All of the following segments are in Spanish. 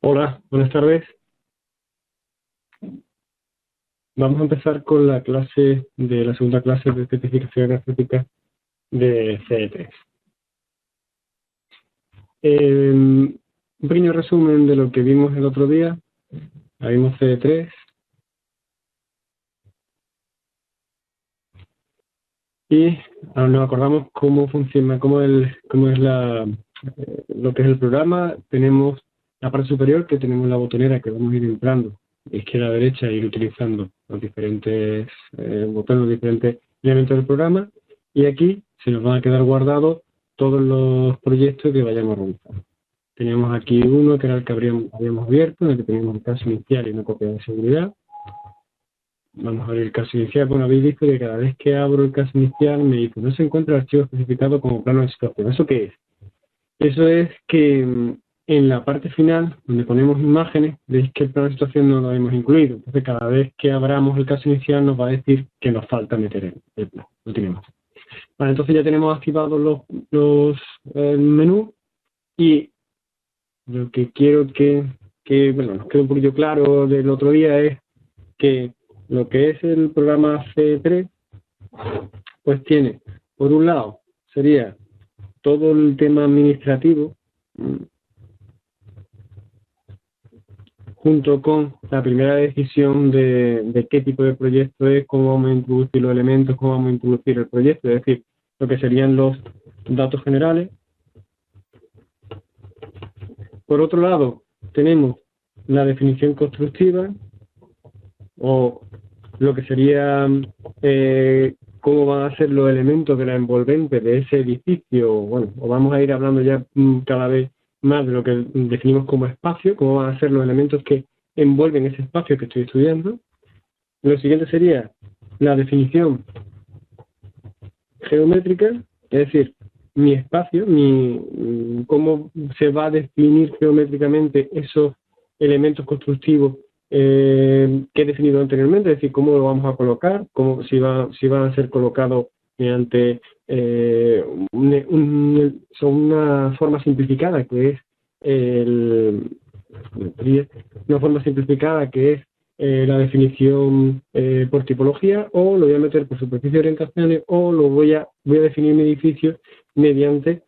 Hola, buenas tardes. Vamos a empezar con la clase de la segunda clase de certificación energética de CE3. Un pequeño resumen de lo que vimos el otro día. Vimos CE3 y nos acordamos cómo funciona, cómo es lo que es el programa. Tenemos la parte superior, que tenemos la botonera que vamos a ir entrando de izquierda a derecha e ir utilizando los diferentes botones, los diferentes elementos del programa. Y aquí se nos van a quedar guardados todos los proyectos que vayamos a realizar. Teníamos aquí uno que era el que habíamos abierto, en el que teníamos el caso inicial y una copia de seguridad. Vamos a ver el caso inicial. Bueno, habéis visto que cada vez que abro el caso inicial me dice no se encuentra el archivo especificado como plano de situación. ¿Eso qué es? Eso es que en la parte final, donde ponemos imágenes, veis que el plano de situación no lo hemos incluido. Entonces, cada vez que abramos el caso inicial nos va a decir que nos falta meter el plano. Lo tenemos. Vale, entonces ya tenemos activados el menú y lo que quiero bueno, nos quede un poquito claro del otro día es que lo que es el programa C3, pues tiene, por un lado, sería todo el tema administrativo, junto con la primera decisión de qué tipo de proyecto es, cómo vamos a introducir los elementos, cómo vamos a introducir el proyecto, es decir, lo que serían los datos generales. Por otro lado, tenemos la definición constructiva, o lo que sería cómo van a ser los elementos de la envolvente de ese edificio. Bueno, o vamos a ir hablando ya cada vez más de lo que definimos como espacio, cómo van a ser los elementos que envuelven ese espacio que estoy estudiando. Lo siguiente sería la definición geométrica, es decir, mi espacio, cómo se va a definir geométricamente esos elementos constructivos que he definido anteriormente, es decir, cómo lo vamos a colocar, si van a ser colocados mediante una forma simplificada que es una forma simplificada que es la definición por tipología, o lo voy a meter por superficie de orientaciones, o voy a definir mi edificio mediante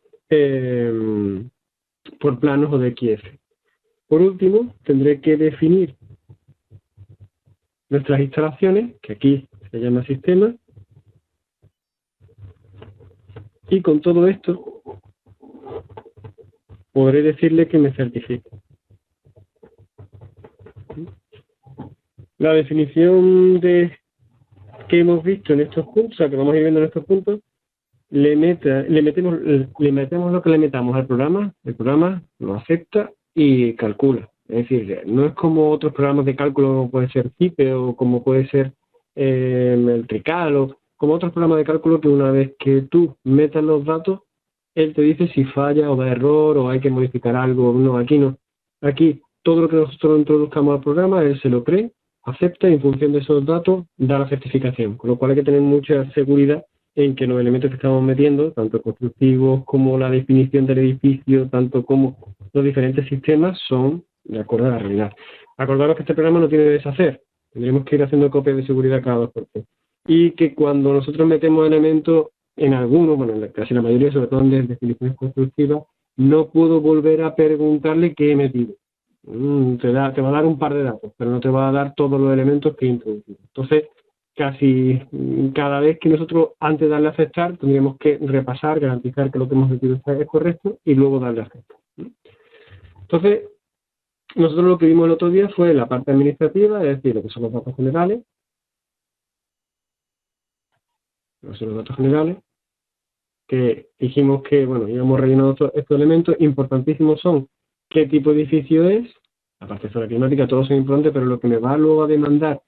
por planos o de XF. Por último, tendré que definir nuestras instalaciones, que aquí se llama sistema, y con todo esto podré decirle que me certifique. La definición que hemos visto en estos puntos, o sea, que vamos a ir viendo en estos puntos, le metemos lo que le metamos al programa, el programa lo acepta y calcula. Es decir, no es como otros programas de cálculo como puede ser CIPE o como puede ser el Trical o como otros programas de cálculo que una vez que tú metas los datos, él te dice si falla o da error o hay que modificar algo. No, aquí no. Aquí todo lo que nosotros introduzcamos al programa, él se lo cree, acepta y en función de esos datos da la certificación. Con lo cual hay que tener mucha seguridad en que los elementos que estamos metiendo, tanto constructivos como la definición del edificio, tanto como los diferentes sistemas, son de acuerdo a la realidad. Acordaros que este programa no tiene deshacer. Tendremos que ir haciendo copias de seguridad cada 2x3. Y que cuando nosotros metemos elementos en algunos, bueno, en casi la mayoría, sobre todo en definiciones constructivas, no puedo volver a preguntarle qué he metido. Te va a dar un par de datos, pero no te va a dar todos los elementos que he introducido. Entonces, casi cada vez que nosotros, antes de darle a aceptar, tendríamos que repasar, garantizar que lo que hemos metido es correcto y luego darle a aceptar. Entonces, nosotros lo que vimos el otro día fue la parte administrativa, es decir, lo que son los datos generales. Que dijimos que, bueno, íbamos rellenando estos elementos. Importantísimos son qué tipo de edificio es, la parte de zona climática, todos son importantes, pero lo que me va luego a demandar,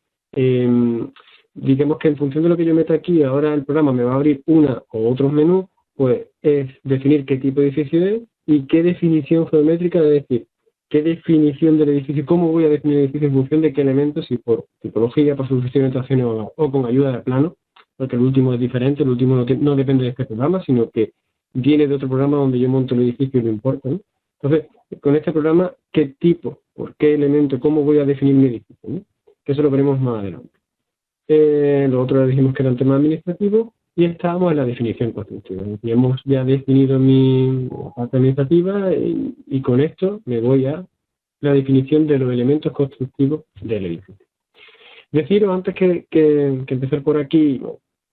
digamos que en función de lo que yo meta aquí, ahora el programa me va a abrir una o otros menús, pues es definir qué tipo de edificio es y qué definición geométrica, es decir, qué definición del edificio, cómo voy a definir el edificio en función de qué elementos, si por tipología, por superficie de orientación o con ayuda de plano, porque el último es diferente, el último no depende de este programa, sino que viene de otro programa donde yo monto el edificio y no importa, ¿no? Entonces, con este programa, ¿qué tipo por qué elemento, cómo voy a definir mi edificio, ¿no? Que eso lo veremos más adelante. Lo otro dijimos que era el tema administrativo y estábamos en la definición constructiva. Y hemos ya definido mi parte administrativa y con esto me voy a la definición de los elementos constructivos del edificio. Deciros antes que empezar por aquí,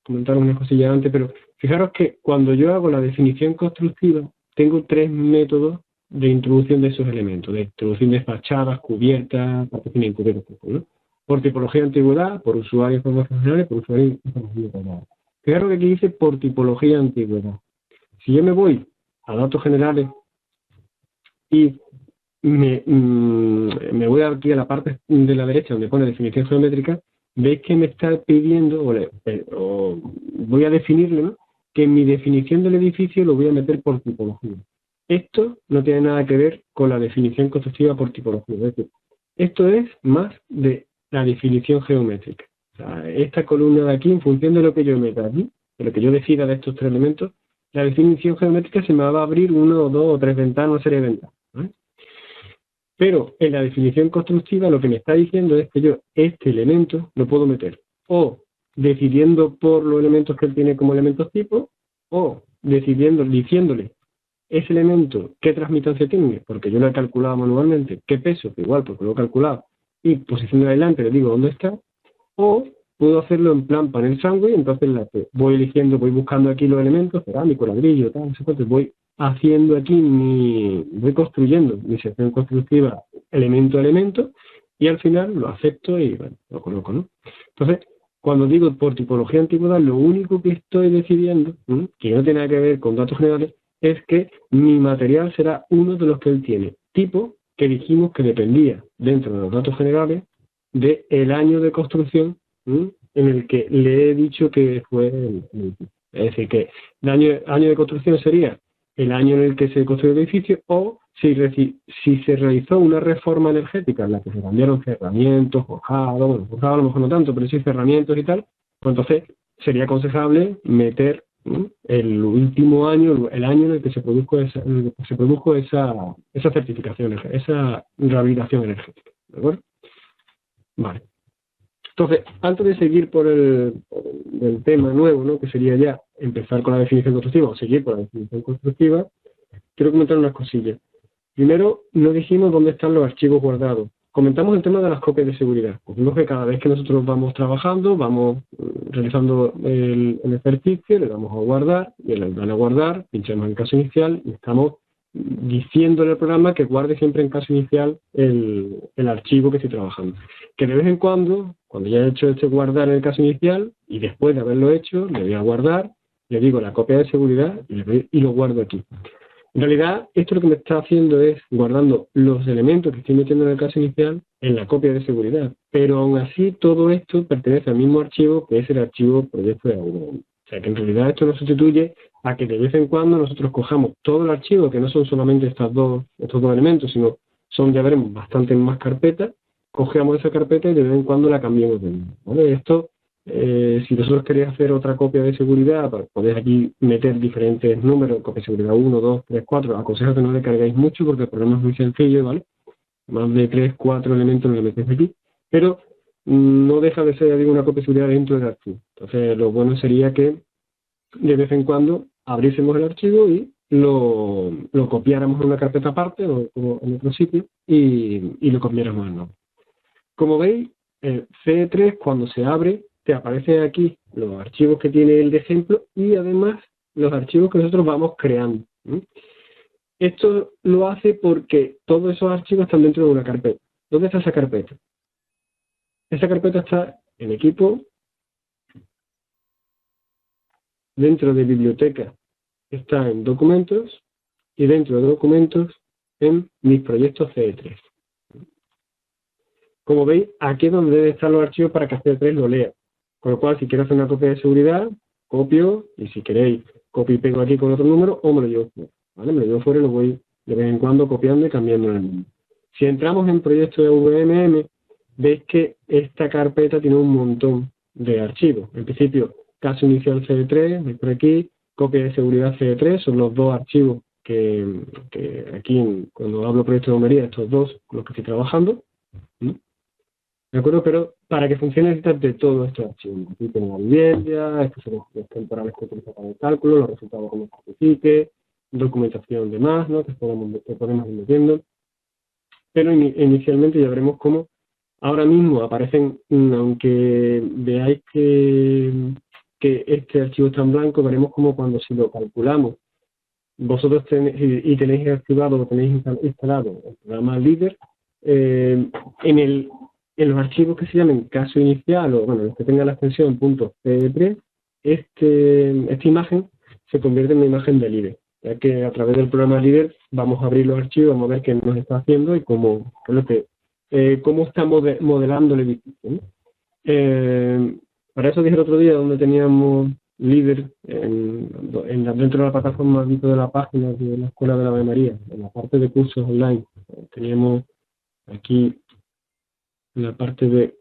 comentar unas cosillas antes, pero fijaros que cuando yo hago la definición constructiva, tengo 3 métodos de introducción de esos elementos, de introducción de fachadas, cubiertas, particiones encubiertas, ¿no? Por tipología de antigüedad, por usuario de información general y por usuario de información detallada. Fijaros que aquí dice por tipología de antigüedad. Si yo me voy a datos generales y me voy aquí a la parte de la derecha donde pone definición geométrica, veis que me está pidiendo, o voy a definirle, ¿no?, que en mi definición del edificio lo voy a meter por tipología. Esto no tiene nada que ver con la definición constructiva por tipología. Es decir, esto es más de la definición geométrica. O sea, esta columna de aquí, en función de lo que yo meta aquí, de lo que yo decida de estos 3 elementos, la definición geométrica se me va a abrir 1 o 2 o 3 ventanas, una serie de ventanas, ¿vale? Pero en la definición constructiva lo que me está diciendo es que yo este elemento lo puedo meter o decidiendo por los elementos que él tiene como elementos tipo, o diciéndole ese elemento qué transmitancia tiene, porque yo lo he calculado manualmente, qué peso, igual porque lo he calculado, y posición de adelante le digo dónde está, o puedo hacerlo en plan panel sándwich, entonces voy eligiendo, voy buscando aquí los elementos, cerámico, ladrillo, tal, no sé cuánto, voy haciendo aquí voy construyendo mi sección constructiva elemento a elemento, y al final lo acepto y bueno, lo coloco, ¿no? Entonces, cuando digo por tipología de antigüedad, lo único que estoy decidiendo, que no tiene nada que ver con datos generales, es que mi material será uno de los que él tiene. Tipo que dijimos que dependía, dentro de los datos generales, del año de construcción en el que le he dicho que fue el edificio. Es decir, que el año de construcción sería el año en el que se construyó el edificio, o si se realizó una reforma energética en la que se cambiaron cerramientos, forjado a lo mejor no tanto, pero sí cerramientos y tal, pues entonces sería aconsejable meter el último año, el año en el que se produjo esa certificación, esa rehabilitación energética. ¿De acuerdo? Vale. Entonces, antes de seguir por el tema nuevo, ¿no?, que sería ya empezar con la definición constructiva o seguir por la definición constructiva, quiero comentar unas cosillas. Primero, no dijimos dónde están los archivos guardados. Comentamos el tema de las copias de seguridad. Dijimos que cada vez que nosotros vamos trabajando, vamos realizando el ejercicio, le damos a guardar, y le dan a guardar, pinchamos en caso inicial y estamos diciéndole al programa que guarde siempre en caso inicial el archivo que estoy trabajando. Que de vez en cuando ya he hecho este guardar en el caso inicial, y después de haberlo hecho, le voy a guardar, le digo la copia de seguridad y lo guardo aquí. En realidad, esto lo que me está haciendo es guardando los elementos que estoy metiendo en el caso inicial en la copia de seguridad. Pero aún así, todo esto pertenece al mismo archivo, que es el archivo proyecto de AVM. O sea que en realidad esto no sustituye a que de vez en cuando nosotros cojamos todo el archivo, que no son solamente estos dos elementos, sino son, ya veremos, bastantes más carpetas, cogemos esa carpeta y de vez en cuando la cambiamos de nuevo, ¿vale? Esto, si vosotros queréis hacer otra copia de seguridad, podéis aquí meter diferentes números, copia de seguridad 1, 2, 3, 4, aconsejo que no le carguéis mucho porque el programa es muy sencillo, ¿vale? Más de 3, 4 elementos no le metéis aquí, pero no deja de ser, ya digo, una copia de seguridad dentro del archivo. Entonces, lo bueno sería que de vez en cuando abriésemos el archivo y lo copiáramos en una carpeta aparte o en otro sitio y lo copiáramos en nombre. Como veis, el C3 cuando se abre te aparecen aquí los archivos que tiene el de ejemplo y además los archivos que nosotros vamos creando. Esto lo hace porque todos esos archivos están dentro de una carpeta. ¿Dónde está esa carpeta? Esa carpeta está en equipo, dentro de biblioteca está en documentos y dentro de documentos en mis proyectos CE3. Como veis, aquí es donde deben estar los archivos para que C3 lo lea. Con lo cual, si quiero hacer una copia de seguridad, copio, y si queréis, copio y pego aquí con otro número, o me lo llevo fuera. ¿Vale? Me lo llevo fuera y lo voy de vez en cuando copiando y cambiando el número. Si entramos en proyecto de VMM, veis que esta carpeta tiene un montón de archivos. En principio, caso inicial CD3, veis por aquí, copia de seguridad CD3, son los dos archivos que aquí, cuando hablo de proyecto de bombería, estos dos con los que estoy trabajando, ¿no? ¿De acuerdo? Pero para que funcione necesitas de todos estos archivos. Aquí tengo la vivienda, estos son los temporales que utilizo para el cálculo, los resultados como especifique, documentación de más, ¿no? Que podemos ir metiendo. Pero inicialmente ya veremos cómo ahora mismo aparecen, aunque veáis que este archivo está en blanco, veremos cómo cuando si lo calculamos, vosotros tenéis archivado o tenéis instalado el programa Líder, en los archivos que se llamen caso inicial o bueno, los que tengan la extensión .c3, esta imagen se convierte en una imagen de Líder, ya que a través del programa Líder vamos a abrir los archivos, vamos a ver qué nos está haciendo y cómo está modelando el edificio, ¿no? Para eso dije el otro día donde teníamos Líder dentro de la plataforma dentro de la página de la Escuela de la Ave María, en la parte de cursos online. Teníamos aquí en la parte de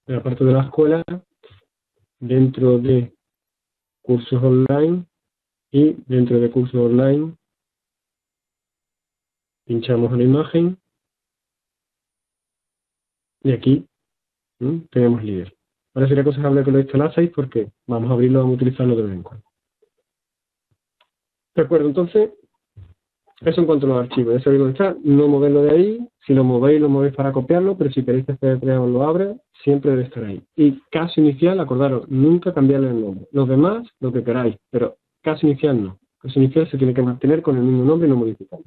la parte de la escuela, dentro de cursos online y dentro de cursos online pinchamos en la imagen y aquí tenemos Líder. Ahora sería aconsejable que lo instalaseis porque vamos a abrirlo, vamos a utilizarlo de vez en cuando. De acuerdo, entonces, eso en cuanto a los archivos. Ya sabéis dónde está, no moverlo de ahí. Si lo movéis para copiarlo, pero si queréis que CD3 os lo abra, siempre debe estar ahí. Y caso inicial, acordaros, nunca cambiarle el nombre. Los demás, lo que queráis, pero caso inicial no. Caso inicial se tiene que mantener con el mismo nombre y no modificarlo.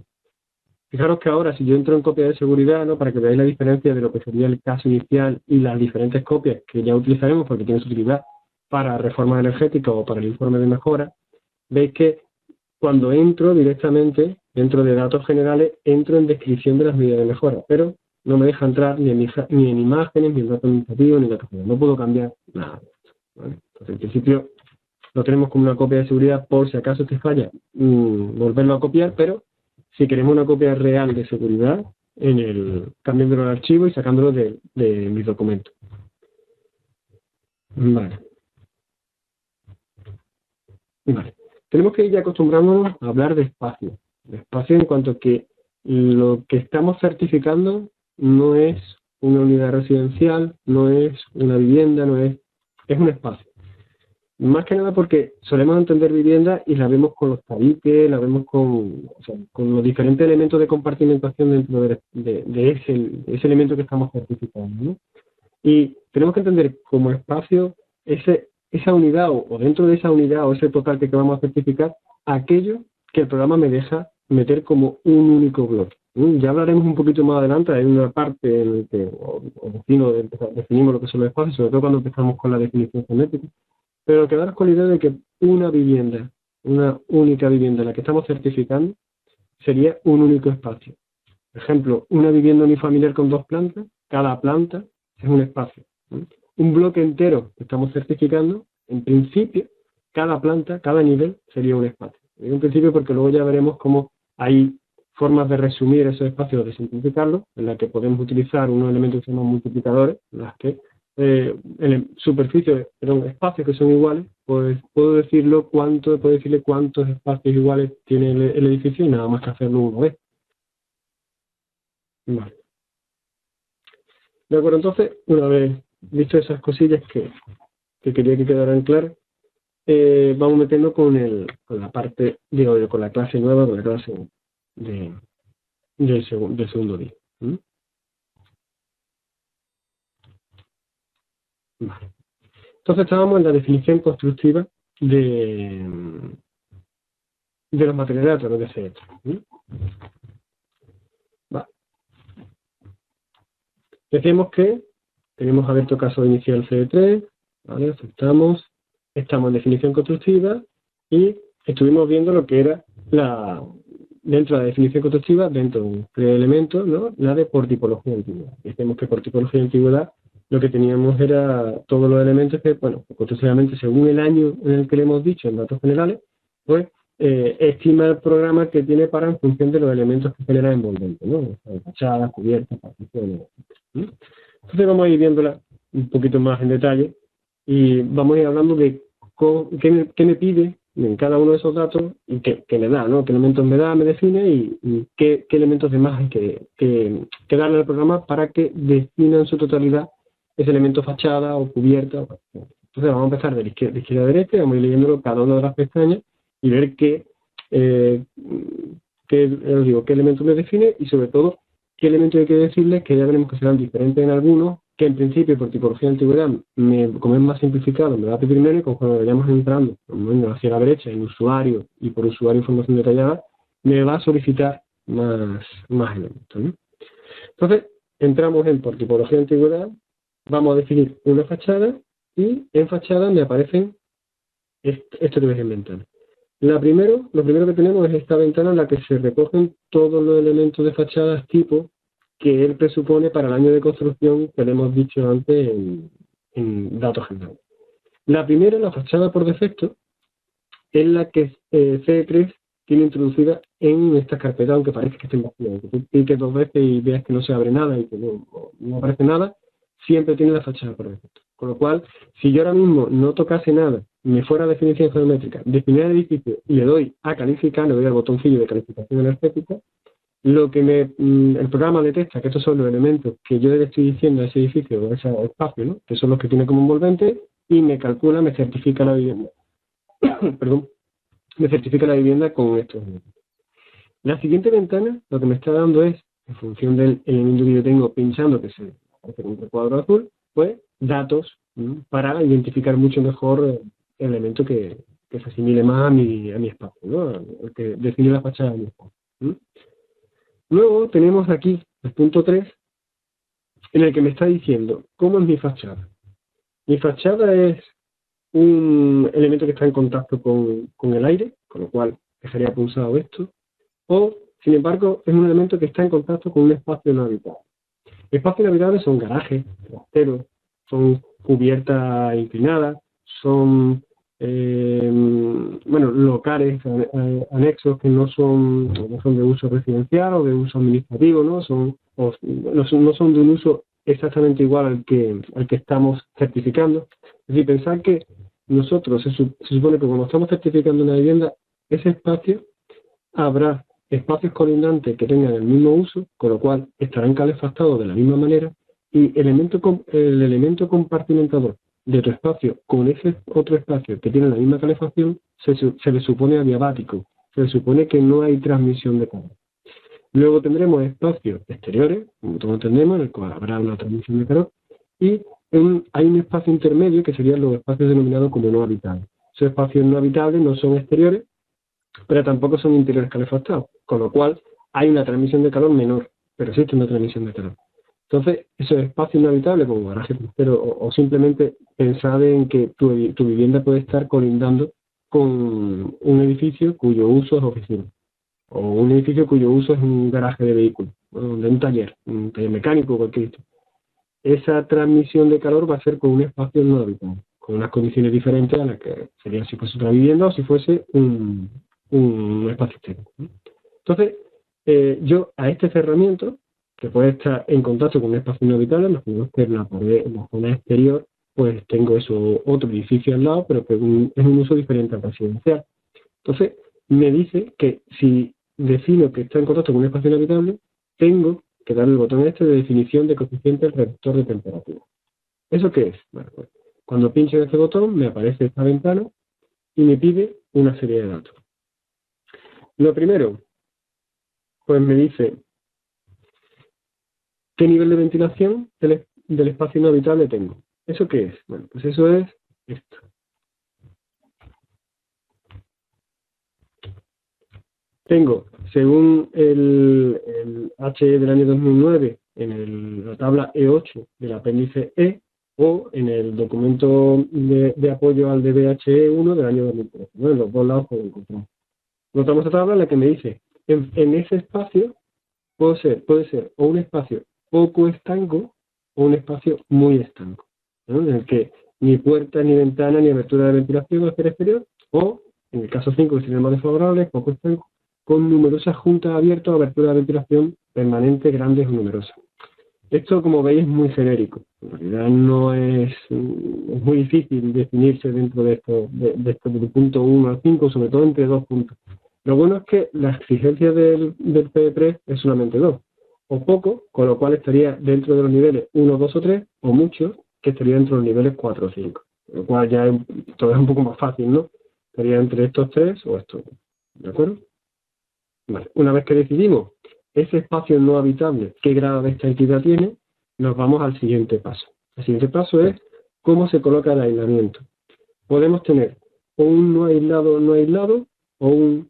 Fijaros que ahora, si yo entro en copia de seguridad, ¿no? Para que veáis la diferencia de lo que sería el caso inicial y las diferentes copias que ya utilizaremos porque tienen su utilidad para reformas energéticas o para el informe de mejora, veis que cuando entro directamente, dentro de datos generales, entro en descripción de las medidas de mejora, pero no me deja entrar ni en imágenes, ni en datos administrativos, ni en datos generales. No puedo cambiar nada de esto, ¿vale? Entonces, en principio, lo tenemos como una copia de seguridad por si acaso te falla, volverlo a copiar, pero si queremos una copia real de seguridad, cambiándolo al archivo y sacándolo de mis documentos. Vale. Tenemos que ir ya acostumbrándonos a hablar de espacio. De espacio en cuanto a que lo que estamos certificando no es una unidad residencial, no es una vivienda, es un espacio. Más que nada porque solemos entender vivienda y la vemos con los tabiques, la vemos con los diferentes elementos de compartimentación dentro de ese elemento que estamos certificando, ¿no? Y tenemos que entender como espacio esa unidad o dentro de esa unidad o ese total que vamos a certificar, aquello que el programa me deja meter como un único bloque. Ya hablaremos un poquito más adelante, hay una parte en la que definimos lo que son los espacios, sobre todo cuando empezamos con la definición geométrica. Pero quedaros con la idea de que una única vivienda en la que estamos certificando, sería un único espacio. Por ejemplo, una vivienda unifamiliar con 2 plantas, cada planta es un espacio. Un bloque entero que estamos certificando, en principio, cada planta, cada nivel sería un espacio. Digo en principio porque luego ya veremos cómo hay formas de resumir esos espacios, de simplificarlos, en las que podemos utilizar unos elementos que se llaman multiplicadores, en las que superficies, perdón, espacios que son iguales, pues puedo decirle cuántos espacios iguales tiene el edificio y nada más que hacerlo una vez. Vale. De acuerdo, entonces, una vez visto esas cosillas que quería que quedaran claras, vamos metiendo con la parte, con la clase nueva, con la clase del segundo día. Vale. Entonces estábamos en la definición constructiva de los materiales a través de CD3. Vale. Decimos que tenemos abierto caso inicial CD3, ¿vale? Aceptamos, estamos en definición constructiva y estuvimos viendo lo que era dentro de la definición constructiva, dentro de un elemento, ¿no? La de por tipología de antigüedad. Decimos que por tipología de antigüedad lo que teníamos era todos los elementos que, bueno, constructivamente según el año en el que le hemos dicho en datos generales, pues estima el programa que tiene para en función de los elementos que genera envolvente, ¿no? Fachadas, cubiertas, particiones, etc. Entonces vamos a ir viéndola un poquito más en detalle y vamos a ir hablando de qué me pide en cada uno de esos datos y qué me da, ¿no? Qué elementos me da, me define y qué elementos de más hay que darle al programa para que defina en su totalidad ese elemento fachada o cubierta. Entonces vamos a empezar de izquierda a derecha, vamos a ir leyéndolo cada una de las pestañas y ver eh, qué elemento me define y sobre todo qué elemento hay que decirles que ya veremos que serán diferentes en algunos, que en principio por tipología de antigüedad, como es más simplificado, me va a pedir menos y conforme vayamos entrando hacia la derecha en usuario y por usuario información detallada, me va a solicitar más elementos, ¿no? Entonces, entramos en por tipología de antigüedad, vamos a definir una fachada y en fachada me aparecen esto que ves en ventana. Lo primero que tenemos es esta ventana en la que se recogen todos los elementos de fachadas tipo que él presupone para el año de construcción que le hemos dicho antes en datos generales. La primera, la fachada por defecto, es la que C3 tiene introducida en esta carpeta, aunque parece que esté vacía. Que tú cliques 2 veces y veas que no se abre nada y que no aparece nada, siempre tiene la fachada por defecto. Con lo cual, si yo ahora mismo no tocase nada, me fuera a definición geométrica, definir el edificio y le doy a calificar, le doy al botoncillo de calificación energética, el programa detecta que estos son los elementos que yo le estoy diciendo a ese edificio o a ese espacio, ¿no? Que son los que tiene como envolvente, y me calcula, me certifica la vivienda. Perdón, me certifica la vivienda con estos elementos. La siguiente ventana lo que me está dando es, en función del elemento que yo tengo pinchando, que se hace con un recuadro azul, pues datos para identificar mucho mejor el elemento que se asimile más a mi espacio, ¿no? El que define la fachada de mi espacio. Luego tenemos aquí el punto 3, en el que me está diciendo cómo es mi fachada. Mi fachada es un elemento que está en contacto con el aire, con lo cual dejaría pulsado esto, o, sin embargo, es un elemento que está en contacto con un espacio no habitable. Espacios no habitables son garajes, trasteros, son cubiertas inclinadas, son locales anexos que no son de uso residencial o de uso administrativo, no son de un uso exactamente igual al que estamos certificando. Es decir, pensar que nosotros se supone que cuando estamos certificando una vivienda, ese espacio habrá espacios colindantes que tengan el mismo uso, con lo cual estarán calefactados de la misma manera, y el elemento compartimentador de tu espacio con ese otro espacio que tiene la misma calefacción se le supone adiabático, se le supone que no hay transmisión de calor. Luego tendremos espacios exteriores, como todos entendemos, en el cual habrá una transmisión de calor, y hay un espacio intermedio que serían los espacios denominados como no habitables. Esos espacios no habitables no son exteriores, pero tampoco son interiores calefactados, con lo cual hay una transmisión de calor menor, pero existe una transmisión de calor. Entonces, esos espacios no habitables como garaje trasero o simplemente pensar en que tu vivienda puede estar colindando con un edificio cuyo uso es oficina, o un edificio cuyo uso es un garaje de vehículos, de un taller mecánico o cualquier tipo. Esa transmisión de calor va a ser con un espacio no habitable, con unas condiciones diferentes a las que sería si fuese otra vivienda o si fuese un espacio externo. Entonces, yo a este cerramiento, que puede estar en contacto con un espacio no habitable, nos podemos ver en la zona exterior, pues tengo eso otro edificio al lado, pero que es un uso diferente al residencial. Entonces, me dice que si defino que está en contacto con un espacio no habitable, tengo que darle el botón este de definición de coeficiente del reductor de temperatura. ¿Eso qué es? Bueno, pues, cuando pincho en este botón, me aparece esta ventana y me pide una serie de datos. Lo primero, pues me dice qué nivel de ventilación del espacio no habitable tengo. ¿Eso qué es? Bueno, pues eso es esto. Tengo, según el HE del año 2009, en la tabla E8 del apéndice E, o en el documento de apoyo al DBHE1 del año 2013. ¿No? En los dos lados puedo encontrar. Notamos esta tabla en la que me dice, en ese espacio puede ser o un espacio poco estanco o un espacio muy estanco, ¿no? En el que ni puerta, ni ventana, ni abertura de ventilación hacia el exterior, o, en el caso 5, que sería el más desfavorable, poco estanco, con numerosas juntas abiertas o aberturas de ventilación permanentes, grandes o numerosas. Esto, como veis, es muy genérico. En realidad no es muy difícil definirse dentro de esto del punto 1 al 5, sobre todo entre 2 puntos. Lo bueno es que la exigencia del PE3 es solamente 2, o poco, con lo cual estaría dentro de los niveles 1, 2 o 3, o mucho, que estaría dentro de los niveles 4 o 5. Lo cual ya todo es un poco más fácil, ¿no? Estaría entre estos tres o estos. ¿De acuerdo? Vale. Una vez que decidimos ese espacio no habitable, qué grado de esta entidad tiene, nos vamos al siguiente paso. El siguiente paso es cómo se coloca el aislamiento. Podemos tener o un no aislado no aislado, o un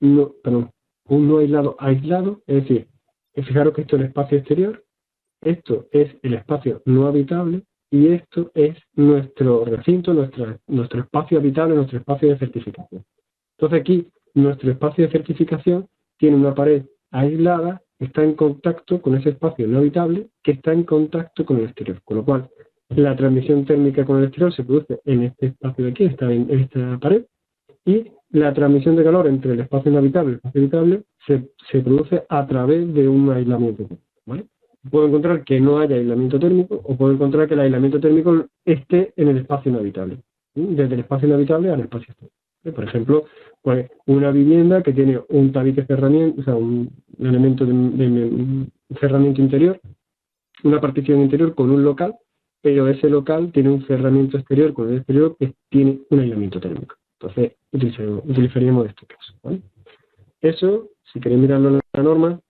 no aislado aislado, es decir, fijaros que esto es el espacio exterior, esto es el espacio no habitable, y esto es nuestro recinto, nuestro espacio habitable, nuestro espacio de certificación. Entonces aquí, nuestro espacio de certificación tiene una pared aislada, está en contacto con ese espacio no habitable, que está en contacto con el exterior. Con lo cual, la transmisión térmica con el exterior se produce en este espacio de aquí, en esta pared, y la transmisión de calor entre el espacio no habitable y el espacio habitable se produce a través de un aislamiento térmico, ¿vale? Puedo encontrar que no haya aislamiento térmico, o puedo encontrar que el aislamiento térmico esté en el espacio no habitable, desde el espacio no habitable al espacio exterior. Por ejemplo, pues una vivienda que tiene un tabique cerramiento, o sea, un elemento de cerramiento interior, una partición interior con un local, pero ese local tiene un cerramiento exterior con el exterior que tiene un aislamiento térmico. Entonces, utilizaríamos este caso, ¿vale? Eso, si queréis mirarlo en la norma,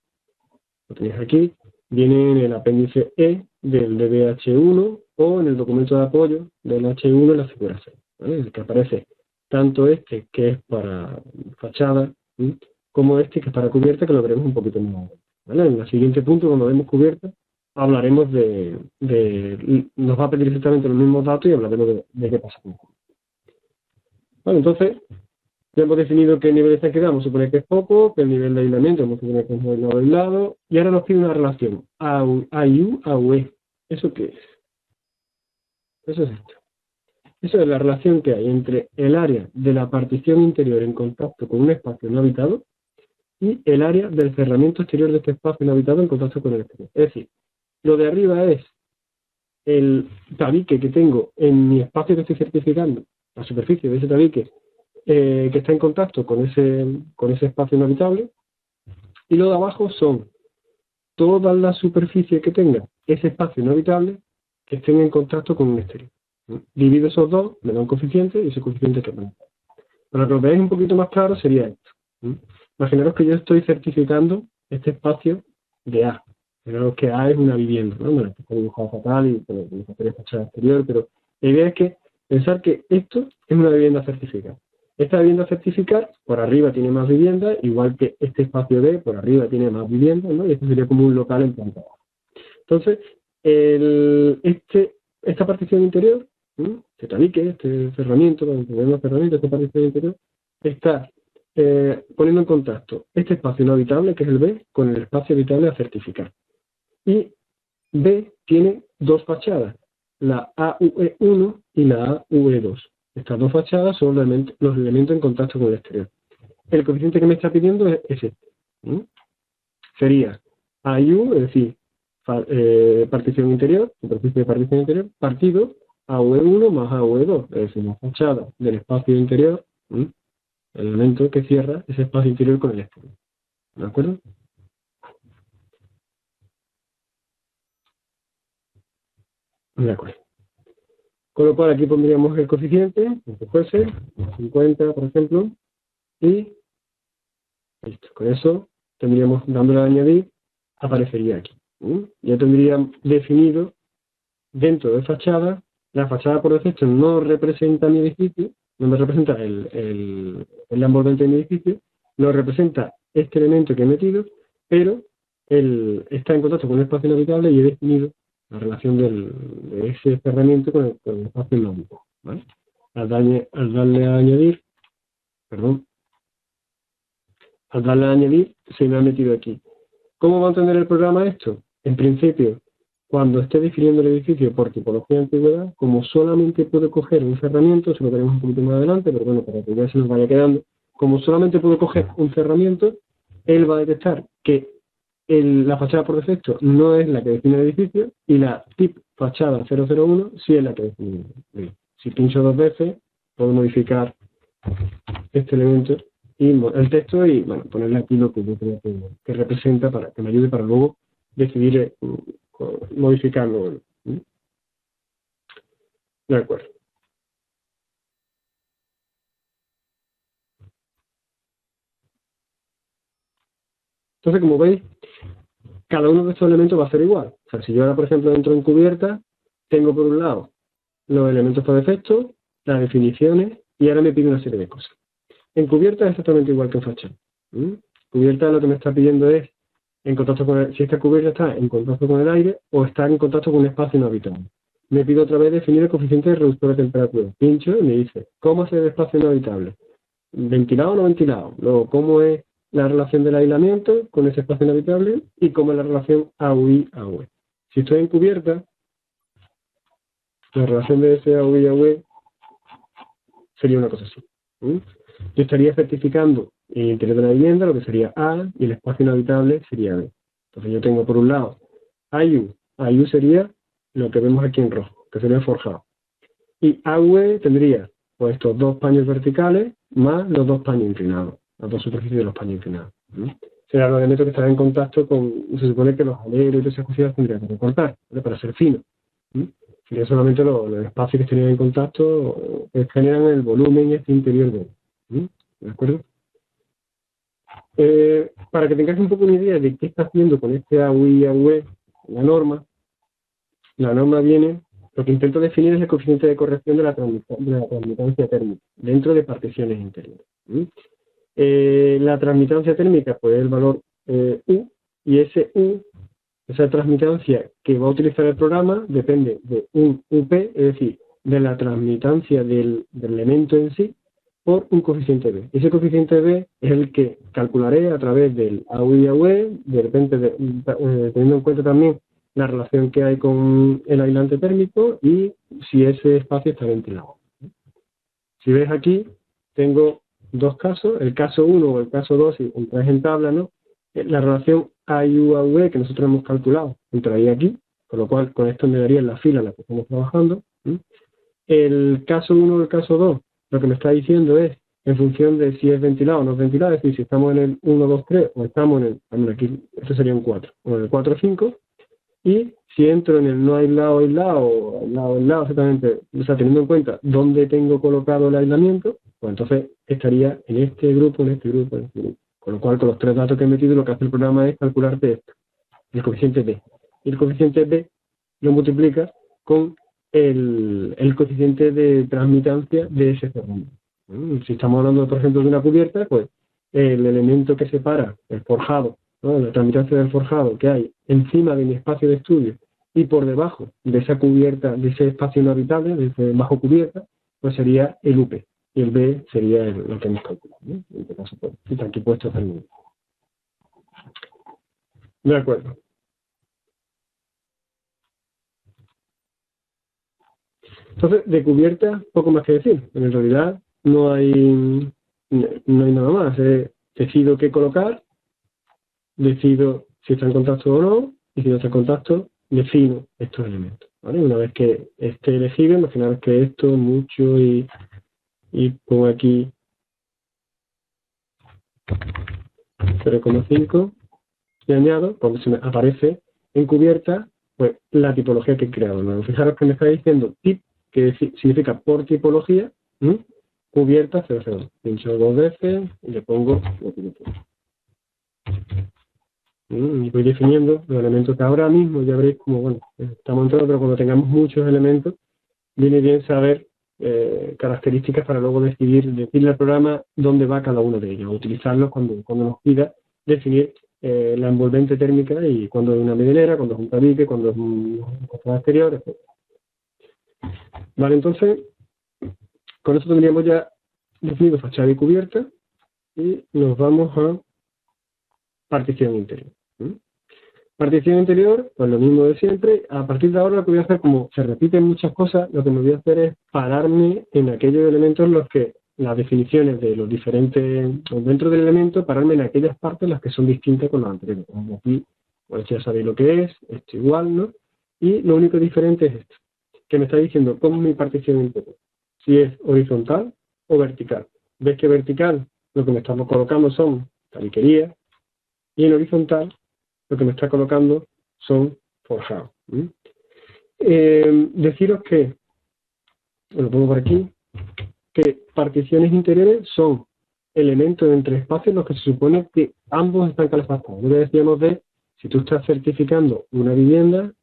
lo tenéis aquí, viene en el apéndice E del DBH1 o en el documento de apoyo del H1 en la figura 6, ¿vale? El que aparece tanto este, que es para fachada, ¿sí?, como este, que es para cubierta, que lo veremos un poquito más, ¿vale? En el siguiente punto, cuando vemos cubierta, hablaremos nos va a pedir exactamente los mismos datos y hablaremos de qué pasa con esto. Bueno, entonces, ya hemos definido qué nivel de estanqueidad vamos a suponer que es poco, que el nivel de aislamiento vamos a suponer que es muy aislado, y ahora nos pide una relación AU a UE. ¿Eso qué es? Eso es esto. Eso es la relación que hay entre el área de la partición interior en contacto con un espacio no habitado y el área del cerramiento exterior de este espacio no habitado en contacto con el exterior. Es decir, lo de arriba es el tabique que tengo en mi espacio que estoy certificando, la superficie de ese tabique, que está en contacto con ese espacio no habitable, y lo de abajo son todas las superficies que tenga ese espacio no habitable que estén en contacto con un exterior. Divido esos dos, me da un coeficiente, y ese coeficiente que me. Para que lo veáis un poquito más claro sería esto. Imaginaros que yo estoy certificando este espacio de A. Imaginaros que A es una vivienda, ¿no? Bueno, está dibujado fatal y me fachada exterior, pero la idea es que pensar que esto es una vivienda certificada. Esta vivienda certificada, por arriba tiene más viviendas, igual que este espacio D, por arriba tiene más viviendas, ¿no? Y esto sería como un local en planta baja. Entonces, esta partición interior, este tabique, este cerramiento, esta partición interior, está poniendo en contacto este espacio no habitable, que es el B, con el espacio habitable a certificar. Y B tiene dos fachadas, la AUE1 y la AUE2. Estas dos fachadas son los elementos en contacto con el exterior. El coeficiente que me está pidiendo es este. Sería AU, es decir, partición interior, superficie de partición interior, partido AUE1 más AUE2, es decir, la fachada del espacio interior, el elemento que cierra ese espacio interior con el exterior. ¿De acuerdo? De acuerdo. Con lo cual aquí pondríamos el coeficiente, que fuese 50, por ejemplo, y listo. Con eso tendríamos, dándole a añadir, aparecería aquí. Ya tendría definido dentro de fachada. La fachada por defecto no representa mi edificio, no me representa el envolvente de mi edificio, no representa este elemento que he metido, pero está en contacto con un espacio no habitable y he definido la relación de ese cerramiento con el espacio no habitable, ¿vale? Al darle a añadir, se me ha metido aquí. ¿Cómo va a entender el programa esto? En principio, cuando esté definiendo el edificio por tipología de antigüedad, como solamente puedo coger un cerramiento, eso lo veremos un poquito más adelante, pero bueno, para que ya se nos vaya quedando, como solamente puedo coger un cerramiento, él va a detectar que la fachada por defecto no es la que define el edificio y la tip fachada 001 sí es la que define el edificio. Si pincho dos veces, puedo modificar este elemento y el texto y bueno, ponerle aquí lo que yo creo que representa para que me ayude para luego decidir modificarlo. De acuerdo. Entonces, como veis, cada uno de estos elementos va a ser igual. O sea, si yo ahora, por ejemplo, entro en cubierta, tengo por un lado los elementos por defecto, las definiciones, y ahora me pide una serie de cosas. En cubierta es exactamente igual que en fachada. Cubierta lo que me está pidiendo es en contacto con si esta cubierta está en contacto con el aire o está en contacto con un espacio no habitable. Me pido otra vez definir el coeficiente de reductor de temperatura. Pincho y me dice, ¿cómo es el espacio no habitable? ¿Ventilado o no ventilado? Luego, ¿cómo es la relación del aislamiento con ese espacio no habitable? Y cómo es la relación AUI-AUE. Si estoy en cubierta, la relación de ese AUI-AUE sería una cosa así. Yo estaría certificando el interior de la vivienda, lo que sería A, y el espacio no habitable sería B. Entonces yo tengo por un lado AIU. AIU sería lo que vemos aquí en rojo, que sería el forjado. Y AUE tendría pues estos dos paños verticales más los dos paños inclinados, las dos superficies de los paños inclinados. Será los elementos que estarán en contacto con, se supone que los aleros y todas esas cosas tendrían que recortar, ¿vale? Para ser fino. Sería solamente los espacios que estarían en contacto que generan el volumen este interior de él. ¿De acuerdo? Para que tengáis un poco una idea de qué está haciendo con este AUI y AUE, la norma viene, lo que intento definir es el coeficiente de corrección de la transmitancia térmica dentro de particiones interiores. La transmitancia térmica pues es el valor U, y ese U, esa transmitancia que va a utilizar el programa, depende de un UP, es decir, de la transmitancia del elemento en sí, por un coeficiente B. Ese coeficiente B es el que calcularé a través del AUI y AUE, de repente teniendo en cuenta también la relación que hay con el aislante térmico y si ese espacio está ventilado. Si ves aquí, tengo dos casos, el caso 1 o el caso 2, si entráis en tabla, ¿no? La relación AIU-AUE que nosotros hemos calculado, entraría aquí, con lo cual con esto me daría la fila en la que estamos trabajando. El caso 1 o el caso 2, lo que me está diciendo es en función de si es ventilado o no es ventilado, es decir, si estamos en el 1, 2, 3 o estamos en el, aquí, esto sería un 4, o en el 4, 5, y si entro en el no aislado, aislado, exactamente, o sea, teniendo en cuenta dónde tengo colocado el aislamiento, pues entonces estaría en este grupo, en este grupo, en este grupo. Con lo cual, con los tres datos que he metido, lo que hace el programa es calcularte esto, el coeficiente B. Y el coeficiente B lo multiplica con el coeficiente de transmitancia de ese ferromento. Si estamos hablando, por ejemplo, de una cubierta, pues el elemento que separa el forjado, ¿no? La transmitancia del forjado que hay encima de mi espacio de estudio y por debajo de esa cubierta, de ese espacio no habitable, de ese bajo cubierta, pues sería el UP. Y el B sería lo que hemos calculado, ¿no? En este caso, pues, está aquí puesto el número. De acuerdo. Entonces, de cubierta, poco más que decir. En realidad, no hay nada más. Decido qué colocar, decido si está en contacto o no, y si no está en contacto, defino estos elementos. ¿Vale? Una vez que esté elegido, imaginaros que esto, mucho, y pongo aquí 0,5 y añado, cuando se me aparece en cubierta, pues la tipología que he creado. ¿No? Fijaros que me está diciendo tip, que significa por tipología, cubierta 00. Pincho dos veces y le pongo lo que yo quiero. Y voy definiendo los elementos que ahora mismo ya veréis como, bueno, estamos entrando, pero cuando tengamos muchos elementos, viene bien saber características para luego decirle al programa dónde va cada uno de ellos, utilizarlos cuando nos pida definir la envolvente térmica y cuando es una medianera, cuando es un tabique, cuando es un costado exterior, etc. Vale, entonces, con esto tendríamos ya definido fachada y cubierta y nos vamos a partición interior. Partición interior, pues lo mismo de siempre. A partir de ahora lo que voy a hacer, como se repiten muchas cosas, lo que me voy a hacer es pararme en aquellos elementos en los que las definiciones de los diferentes, dentro del elemento, pararme en aquellas partes en las que son distintas con las anteriores. Aquí Pues ya sabéis lo que es, esto igual, ¿no? Y lo único diferente es esto, que me está diciendo cómo es mi partición interior, si es horizontal o vertical. ¿Ves que vertical lo que me estamos colocando son tabiquerías y en horizontal lo que me está colocando son forjados? Deciros que, lo pongo por aquí, que particiones interiores son elementos entre espacios en los que se supone que ambos están calefactados. Lo que decíamos de, si tú estás certificando una vivienda,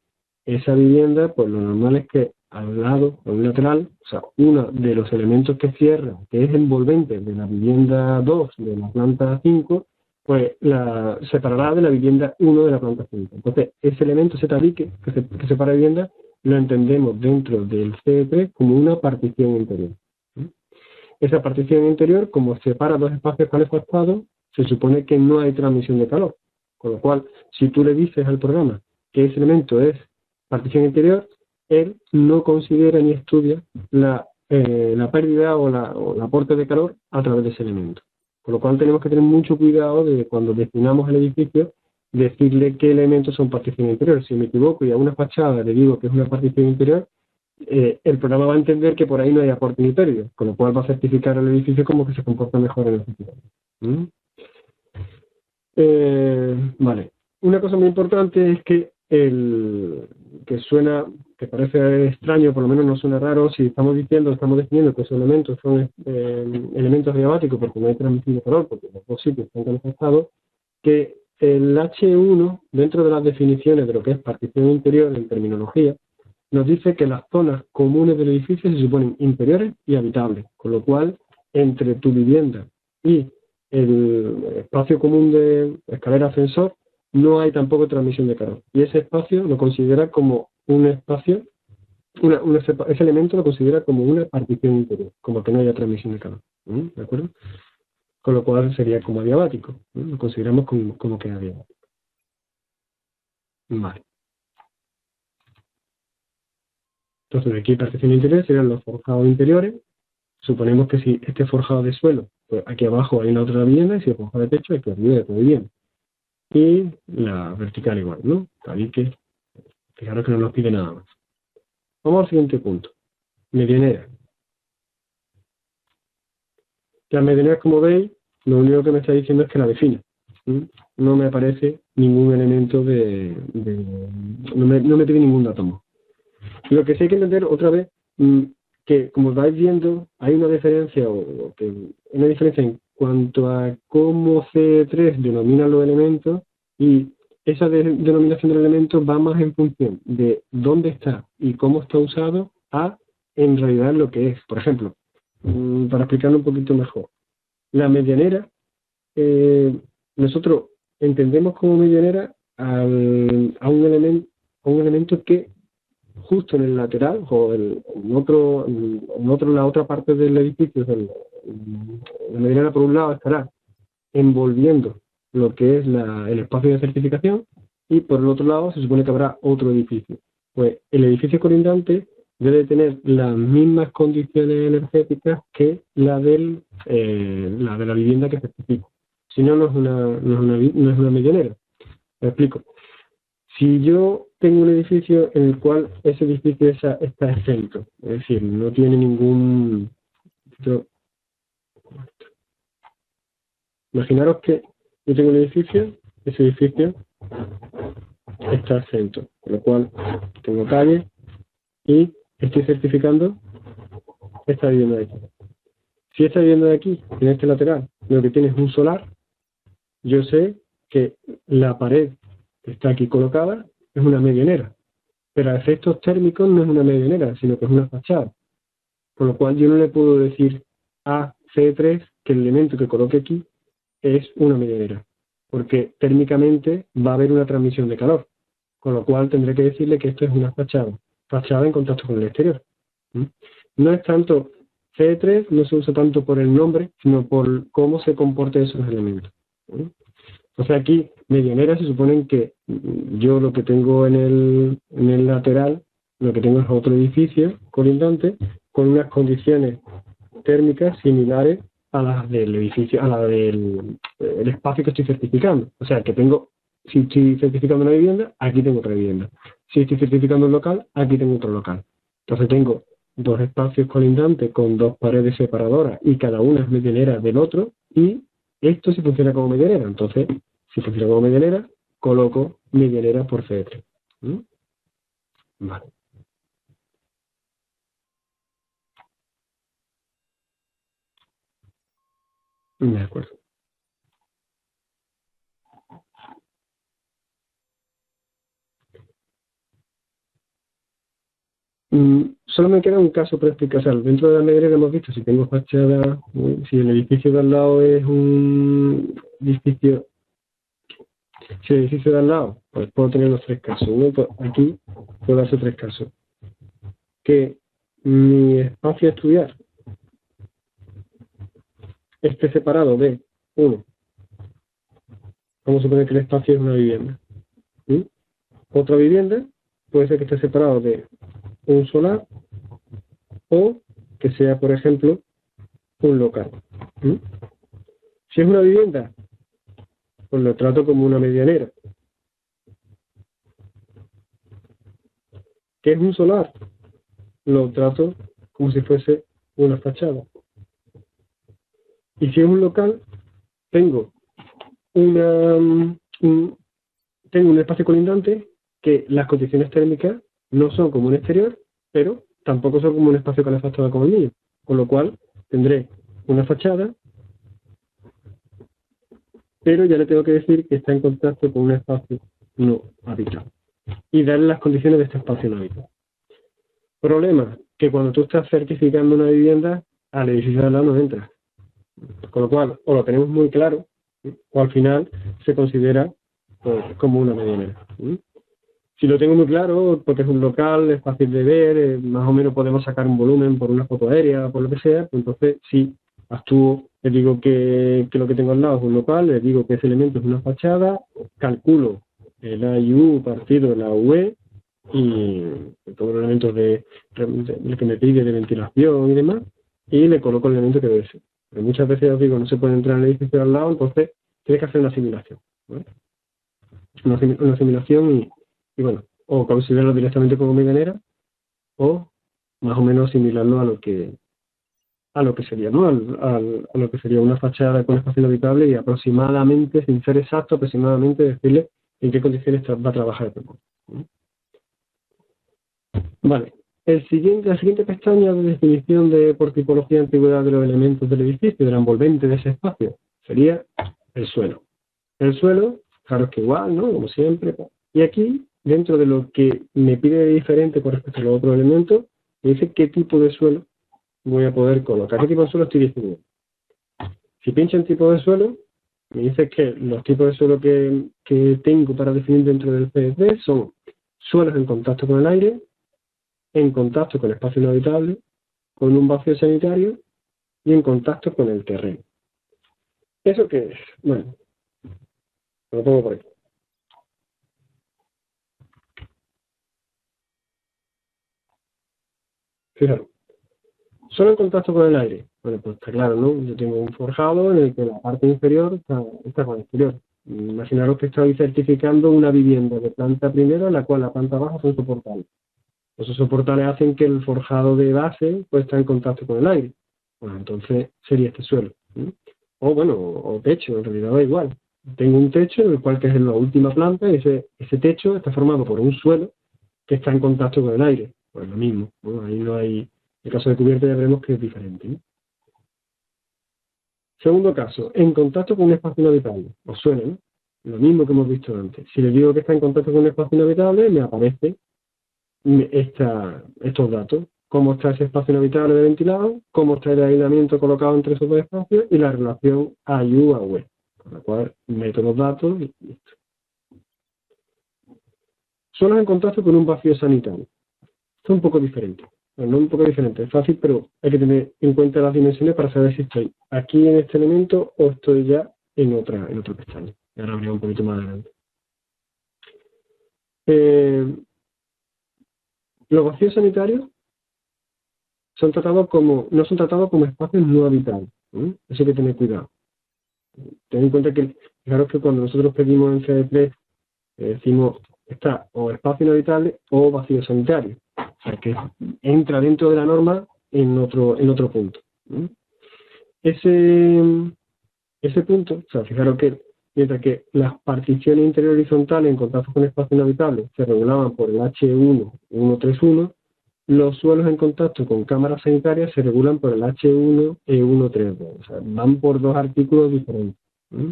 esa vivienda, pues lo normal es que al lado, a un lateral, o sea, uno de los elementos que cierra, que es envolvente de la vivienda 2 de la planta 5, pues la separará de la vivienda 1 de la planta 5. Entonces, ese elemento, ese tabique que separa vivienda, lo entendemos dentro del CE3 como una partición interior. Esa partición interior, como separa dos espacios calefactados, se supone que no hay transmisión de calor. Con lo cual, si tú le dices al programa que ese elemento es partición interior, él no considera ni estudia la pérdida o el aporte de calor a través de ese elemento. Con lo cual tenemos que tener mucho cuidado de cuando definamos el edificio, decirle qué elementos son partición interior. Si me equivoco y a una fachada le digo que es una partición interior, el programa va a entender que por ahí no hay aporte ni pérdida, con lo cual va a certificar el edificio como que se comporta mejor en el futuro. Vale. Una cosa muy importante es que que parece extraño, por lo menos no suena raro, si estamos definiendo que esos elementos son elementos adiabáticos porque no hay transmisión de calor, porque los dos sitios están calefactados, que el H1, dentro de las definiciones de lo que es partición interior en terminología, nos dice que las zonas comunes del edificio se suponen interiores y habitables, con lo cual entre tu vivienda y el espacio común de escalera ascensor no hay tampoco transmisión de calor. Y ese espacio lo considera como un espacio, ese elemento lo considera como una partición interior, como que no haya transmisión de calor. ¿De acuerdo? Con lo cual sería como adiabático. Lo consideramos como que es adiabático. Vale. Entonces, aquí partición interior serían los forjados interiores. Suponemos que si este forjado de suelo, pues aquí abajo hay una otra vivienda, y si es forjado de techo, hay que arriba de vivienda. Y la vertical igual, ¿no? Ahí que, fijaros que no nos pide nada más. Vamos al siguiente punto. Medianera. Las medianeras, como veis, lo único que me está diciendo es que la define. No me aparece ningún elemento no me pide ningún dato más. Lo que sí hay que entender otra vez, que como vais viendo, hay una diferencia, en cuanto a cómo C3 denomina los elementos, y esa denominación del elemento va más en función de dónde está y cómo está usado a en realidad lo que es. Por ejemplo, para explicarlo un poquito mejor, la medianera, nosotros entendemos como medianera a un elemento que justo en el lateral o en la otra parte del edificio, la medianera por un lado estará envolviendo lo que es el espacio de certificación, y por el otro lado se supone que habrá otro edificio. Pues el edificio colindante debe tener las mismas condiciones energéticas que la de la vivienda que certifico. Si no, no es una medianera. Me explico. Si yo tengo un edificio en el cual ese edificio está exento, es decir, no tiene ningún... Imaginaros que yo tengo un edificio, ese edificio está exento, con lo cual tengo calle y estoy certificando esta vivienda de aquí. Si esta vivienda de aquí, en este lateral, lo que tiene es un solar, yo sé que la pared que está aquí colocada es una medianera, pero a efectos térmicos no es una medianera, sino que es una fachada. Con lo cual yo no le puedo decir a C3 que el elemento que coloque aquí es una medianera, porque térmicamente va a haber una transmisión de calor, con lo cual tendré que decirle que esto es una fachada en contacto con el exterior. No es tanto, C3 no se usa tanto por el nombre, sino por cómo se comportan esos elementos. O sea, aquí, medianera, se suponen que yo lo que tengo en el lateral, lo que tengo es otro edificio colindante con unas condiciones térmicas similares a las del edificio, a la del el espacio que estoy certificando. O sea, que tengo Si estoy certificando una vivienda, aquí tengo otra vivienda. Si estoy certificando un local, aquí tengo otro local. Entonces tengo dos espacios colindantes con dos paredes separadoras y cada una es medianera del otro, y esto sí funciona como medianera. Entonces, si funciona como medianera, coloco medianera por C3. ¿Mm? Vale. De acuerdo. Solo me queda un caso para explicar. O sea, dentro de la medianera hemos visto si tengo fachada, si el edificio de al lado es un edificio. Si el edificio de al lado, pues puedo tener los tres casos. Uno, pues aquí puedo darse tres casos. Que mi espacio a estudiar esté separado de uno. Vamos a suponer que el espacio es una vivienda. ¿Mm? Otra vivienda puede ser que esté separado de un solar o que sea, por ejemplo, un local. ¿Mm? Si es una vivienda, pues lo trato como una medianera. ¿Qué es un solar? Lo trato como si fuese una fachada. Y si es un local, tengo tengo un espacio colindante que las condiciones térmicas no son como un exterior, pero tampoco son como un espacio calefactado como el mío. Con lo cual, tendré una fachada, pero ya le tengo que decir que está en contacto con un espacio no habitado. Y darle las condiciones de este espacio no habitado. Problema, que cuando tú estás certificando una vivienda, al edificio de al lado no entras. Con lo cual, o lo tenemos muy claro, o al final se considera como una medianera. Si lo tengo muy claro, porque es un local, es fácil de ver, más o menos podemos sacar un volumen por una foto aérea, por lo que sea, pues entonces sí, actúo, le digo que lo que tengo al lado es un local, le digo que ese elemento es una fachada, calculo el AIU partido de la UE y todos los elementos de que me pide de ventilación y demás, y le coloco el elemento que debe ser. Pero muchas veces os digo, no se puede entrar en el edificio al lado, entonces tienes que hacer una simulación. ¿Vale? Una simulación y bueno, o considerarlo directamente como medianera, o más o menos asimilarlo a lo que sería, ¿no? A lo que sería una fachada con espacio habitable y aproximadamente, sin ser exacto, aproximadamente decirle en qué condiciones va a trabajar el proyecto. Vale. La siguiente pestaña de definición de por tipología y antigüedad de los elementos del edificio, de la envolvente de ese espacio, sería el suelo. El suelo, claro que igual, ¿no? Como siempre. Y aquí, dentro de lo que me pide de diferente con respecto a los otros elementos, me dice qué tipo de suelo voy a poder colocar. ¿Qué tipo de suelo estoy definiendo? Si pincho en tipo de suelo, me dice que los tipos de suelo que tengo para definir dentro del PSD son suelos en contacto con el aire, en contacto con espacio no habitable, con un vacío sanitario y en contacto con el terreno. ¿Eso qué es? Bueno, lo pongo por aquí. Fijaros, solo en contacto con el aire. Bueno, pues está claro, ¿no? Yo tengo un forjado en el que la parte inferior está con el exterior. Imaginaros que estoy certificando una vivienda de planta primera en la cual la planta baja son soportales. Esos soportales hacen que el forjado de base pues está en contacto con el aire. Bueno, entonces sería este suelo. O bueno, o techo, en realidad da igual. Tengo un techo en el cual que es la última planta y ese techo está formado por un suelo que está en contacto con el aire. Pues lo mismo, ¿no? Ahí no hay, en el caso de cubierta ya veremos que es diferente, ¿no? Segundo caso, en contacto con un espacio inhabitable. Os suena, ¿no? Lo mismo que hemos visto antes. Si le digo que está en contacto con un espacio inhabitable, me aparece estos datos. Cómo está ese espacio inhabitable de ventilado, cómo está el aislamiento colocado entre esos dos espacios y la relación AIU a UE. Con lo cual, meto los datos y listo. Solo en contacto con un vacío sanitario. Esto es un poco diferente. Bueno, no un poco diferente, es fácil, pero hay que tener en cuenta las dimensiones para saber si estoy aquí en este elemento o estoy ya en otra pestaña. Ahora habría un poquito más adelante. Los vacíos sanitarios no son tratados como espacios no habitables. Eso hay que tener cuidado. Ten en cuenta que, fijaros que cuando nosotros pedimos en CD3 decimos, está o espacio inhabitable o vacío sanitario. O sea, que entra dentro de la norma en otro punto. ¿Mm? Ese punto, o sea, fijaros que mientras que las particiones interiores horizontales en contacto con espacio inhabitable se regulaban por el H1 131, los suelos en contacto con cámaras sanitarias se regulan por el H1 e 132. O sea, van por dos artículos diferentes. ¿Mm?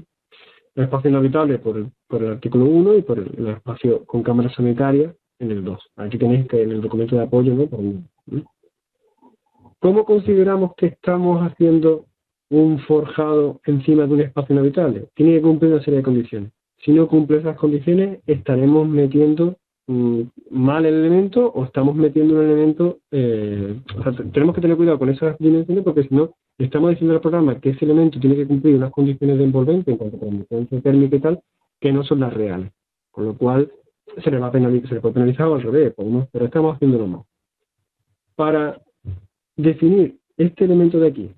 El espacio inhabitable por el artículo 1 y por el espacio con cámaras sanitarias en el 2. Aquí tenéis que en el documento de apoyo, ¿no? Por el 1. ¿Cómo consideramos que estamos haciendo un forjado encima de un espacio inhabitable? Tiene que cumplir una serie de condiciones. Si no cumple esas condiciones, estaremos metiendo mal el elemento o estamos metiendo un elemento... o sea, tenemos que tener cuidado con esas dimensiones porque si no, estamos diciendo al programa que ese elemento tiene que cumplir unas condiciones de envolvente en cuanto a transmisión térmica y tal, que no son las reales. Con lo cual, se le puede penalizar o al revés, pero estamos haciéndolo mal. Para definir este elemento de aquí,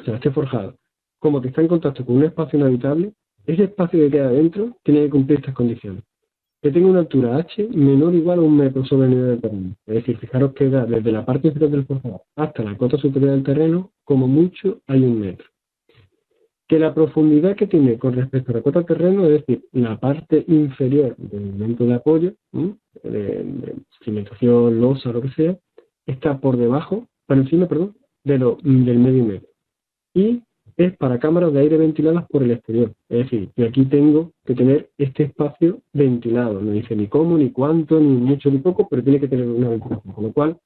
o sea, este forjado, como que está en contacto con un espacio inhabitable, ese espacio que queda dentro tiene que cumplir estas condiciones. Que tenga una altura h menor o igual a 1 metro sobre el nivel del terreno. Es decir, fijaros que da desde la parte inferior del forjado hasta la cota superior del terreno, como mucho hay 1 metro. Que la profundidad que tiene con respecto a la cota del terreno, es decir, la parte inferior del elemento de apoyo, de cimentación, losa, lo que sea, está por encima, del medio metro. Y es para cámaras de aire ventiladas por el exterior. Es decir, que aquí tengo que tener este espacio ventilado. No dice ni cómo, ni cuánto, ni mucho, ni poco, pero tiene que tener una ventilación. Con lo cual,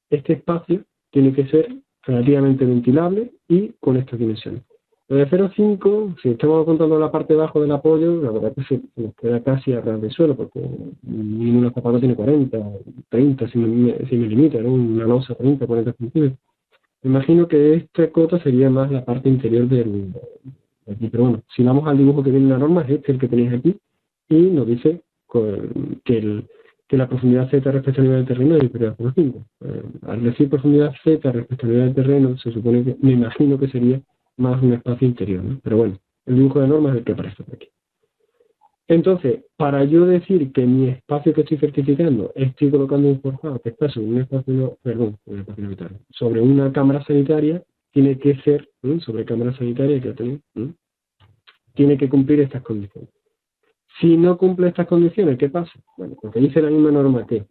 este espacio tiene que ser relativamente ventilable y con estas dimensiones. Lo de 0,5, si estamos contando la parte de abajo del apoyo, la verdad es que se nos queda casi a ras del suelo, porque ningún zapato tiene 40, 30, si me limita, ¿no? Una losa 30, 40 centímetros. Me imagino que esta cota sería más la parte interior de aquí, pero bueno, si vamos al dibujo que viene en la norma, es este el que tenéis aquí, y nos dice que la profundidad Z respecto al nivel del terreno es inferior a 0,5. Al decir profundidad Z respecto al nivel del terreno, se supone que, me imagino que sería más un espacio interior, ¿no? Pero bueno, el dibujo de norma es el que aparece por aquí. Entonces, para yo decir que mi espacio que estoy certificando estoy colocando un forjado que está sobre un espacio, sobre una cámara sanitaria, tiene que ser, sobre cámara sanitaria que tenéis, tiene que cumplir estas condiciones. Si no cumple estas condiciones, ¿qué pasa? Bueno, porque dice la misma norma que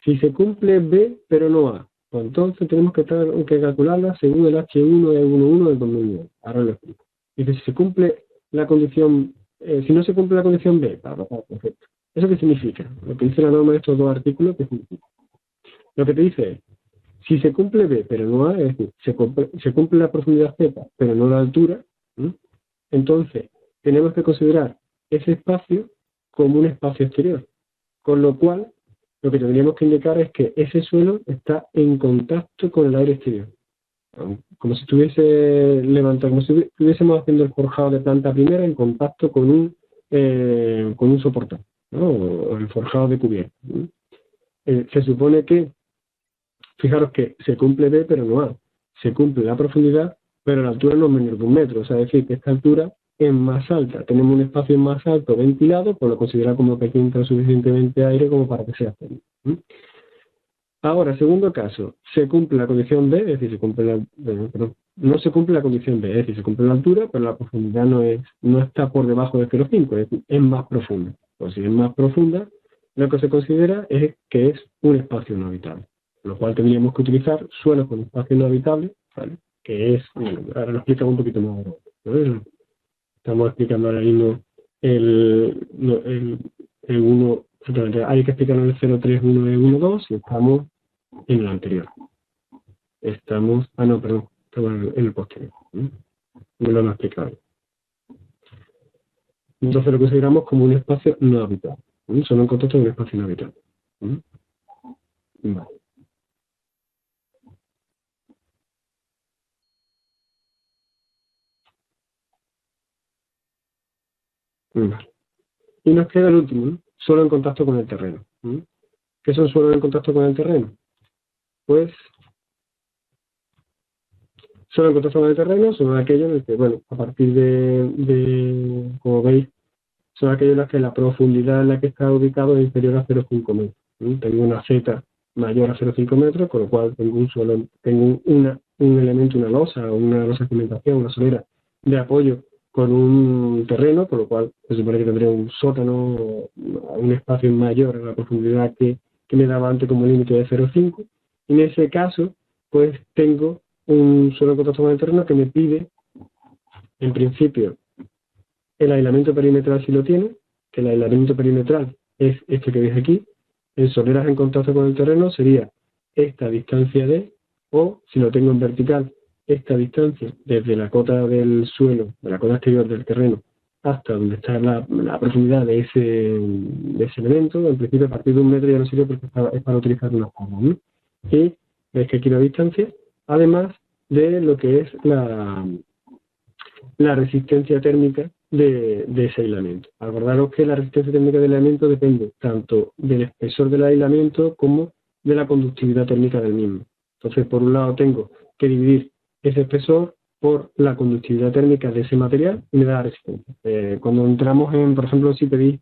si se cumple B pero no A, pues entonces tenemos que calcularla según el H1 e 11 del 2009. Ahora lo explico. Dice, si se cumple la condición, si no se cumple la condición B, perfecto. ¿Eso qué significa? Lo que dice la norma de estos dos artículos, ¿qué significa? Lo que te dice es, si se cumple B pero no A, es decir, se cumple la profundidad Z pero no la altura, entonces tenemos que considerar ese espacio como un espacio exterior. Con lo cual, lo que tendríamos que indicar es que ese suelo está en contacto con el aire exterior. Como si estuviese levantando, como si estuviésemos haciendo el forjado de planta primera en contacto con un soportal, ¿no? O el forjado de cubierta. Se supone que, fijaros que se cumple B, pero no A. Se cumple la profundidad, pero la altura no es menor de 1 metro. O sea, es decir, que esta altura es más alta. Tenemos un espacio más alto ventilado, pues lo considera como que aquí entra suficientemente aire como para que sea feliz. Ahora, segundo caso, se cumple la condición B, es decir, no se cumple la condición B, es decir, se cumple la altura, pero la profundidad no está por debajo de 0,5, es decir, es más profunda. Pues si es más profunda, lo que se considera es que es un espacio no habitable, lo cual tendríamos que utilizar suelos con espacio no habitable, ¿vale? Que es, bueno, ahora lo explicamos un poquito más, ¿no? Estamos explicando ahora mismo el 1, hay que explicarlo en el 031 y 12 y estamos en el anterior. Estamos en el posterior. No lo hemos explicado. Entonces lo consideramos como un espacio no habitable. Solo en contacto con un espacio no habitable. Vale. Vale. Y nos queda el último, ¿no? Solo en contacto con el terreno. ¿Qué son solo en contacto con el terreno? Pues solo en contacto con el terreno son aquellos en los que, bueno, a partir de como veis, son aquellos en los que la profundidad en la que está ubicado es inferior a 0,5 metros. Tengo una Z mayor a 0,5 metros, con lo cual tengo un elemento, una losa de cimentación, una solera de apoyo con un terreno, por lo cual se supone que tendría un sótano, un espacio mayor a la profundidad que me daba antes como límite de 0,5. En ese caso, pues tengo un suelo en contacto con el terreno que me pide, en principio, el aislamiento perimetral si lo tiene, que el aislamiento perimetral es este que veis aquí. En soleras en contacto con el terreno sería esta distancia de, o si lo tengo en vertical, esta distancia desde la cota del suelo, de la cota exterior del terreno, hasta donde está la profundidad de ese elemento. En principio, a partir de 1 metro ya no sirve porque es para utilizar una forma, ¿no? Y veis que aquí la distancia, además de lo que es la resistencia térmica de ese aislamiento. Acordaros que la resistencia térmica del aislamiento depende tanto del espesor del aislamiento como de la conductividad térmica del mismo. Entonces, por un lado tengo que dividir ese espesor por la conductividad térmica de ese material y me da la resistencia. Cuando entramos en, por ejemplo, si pedís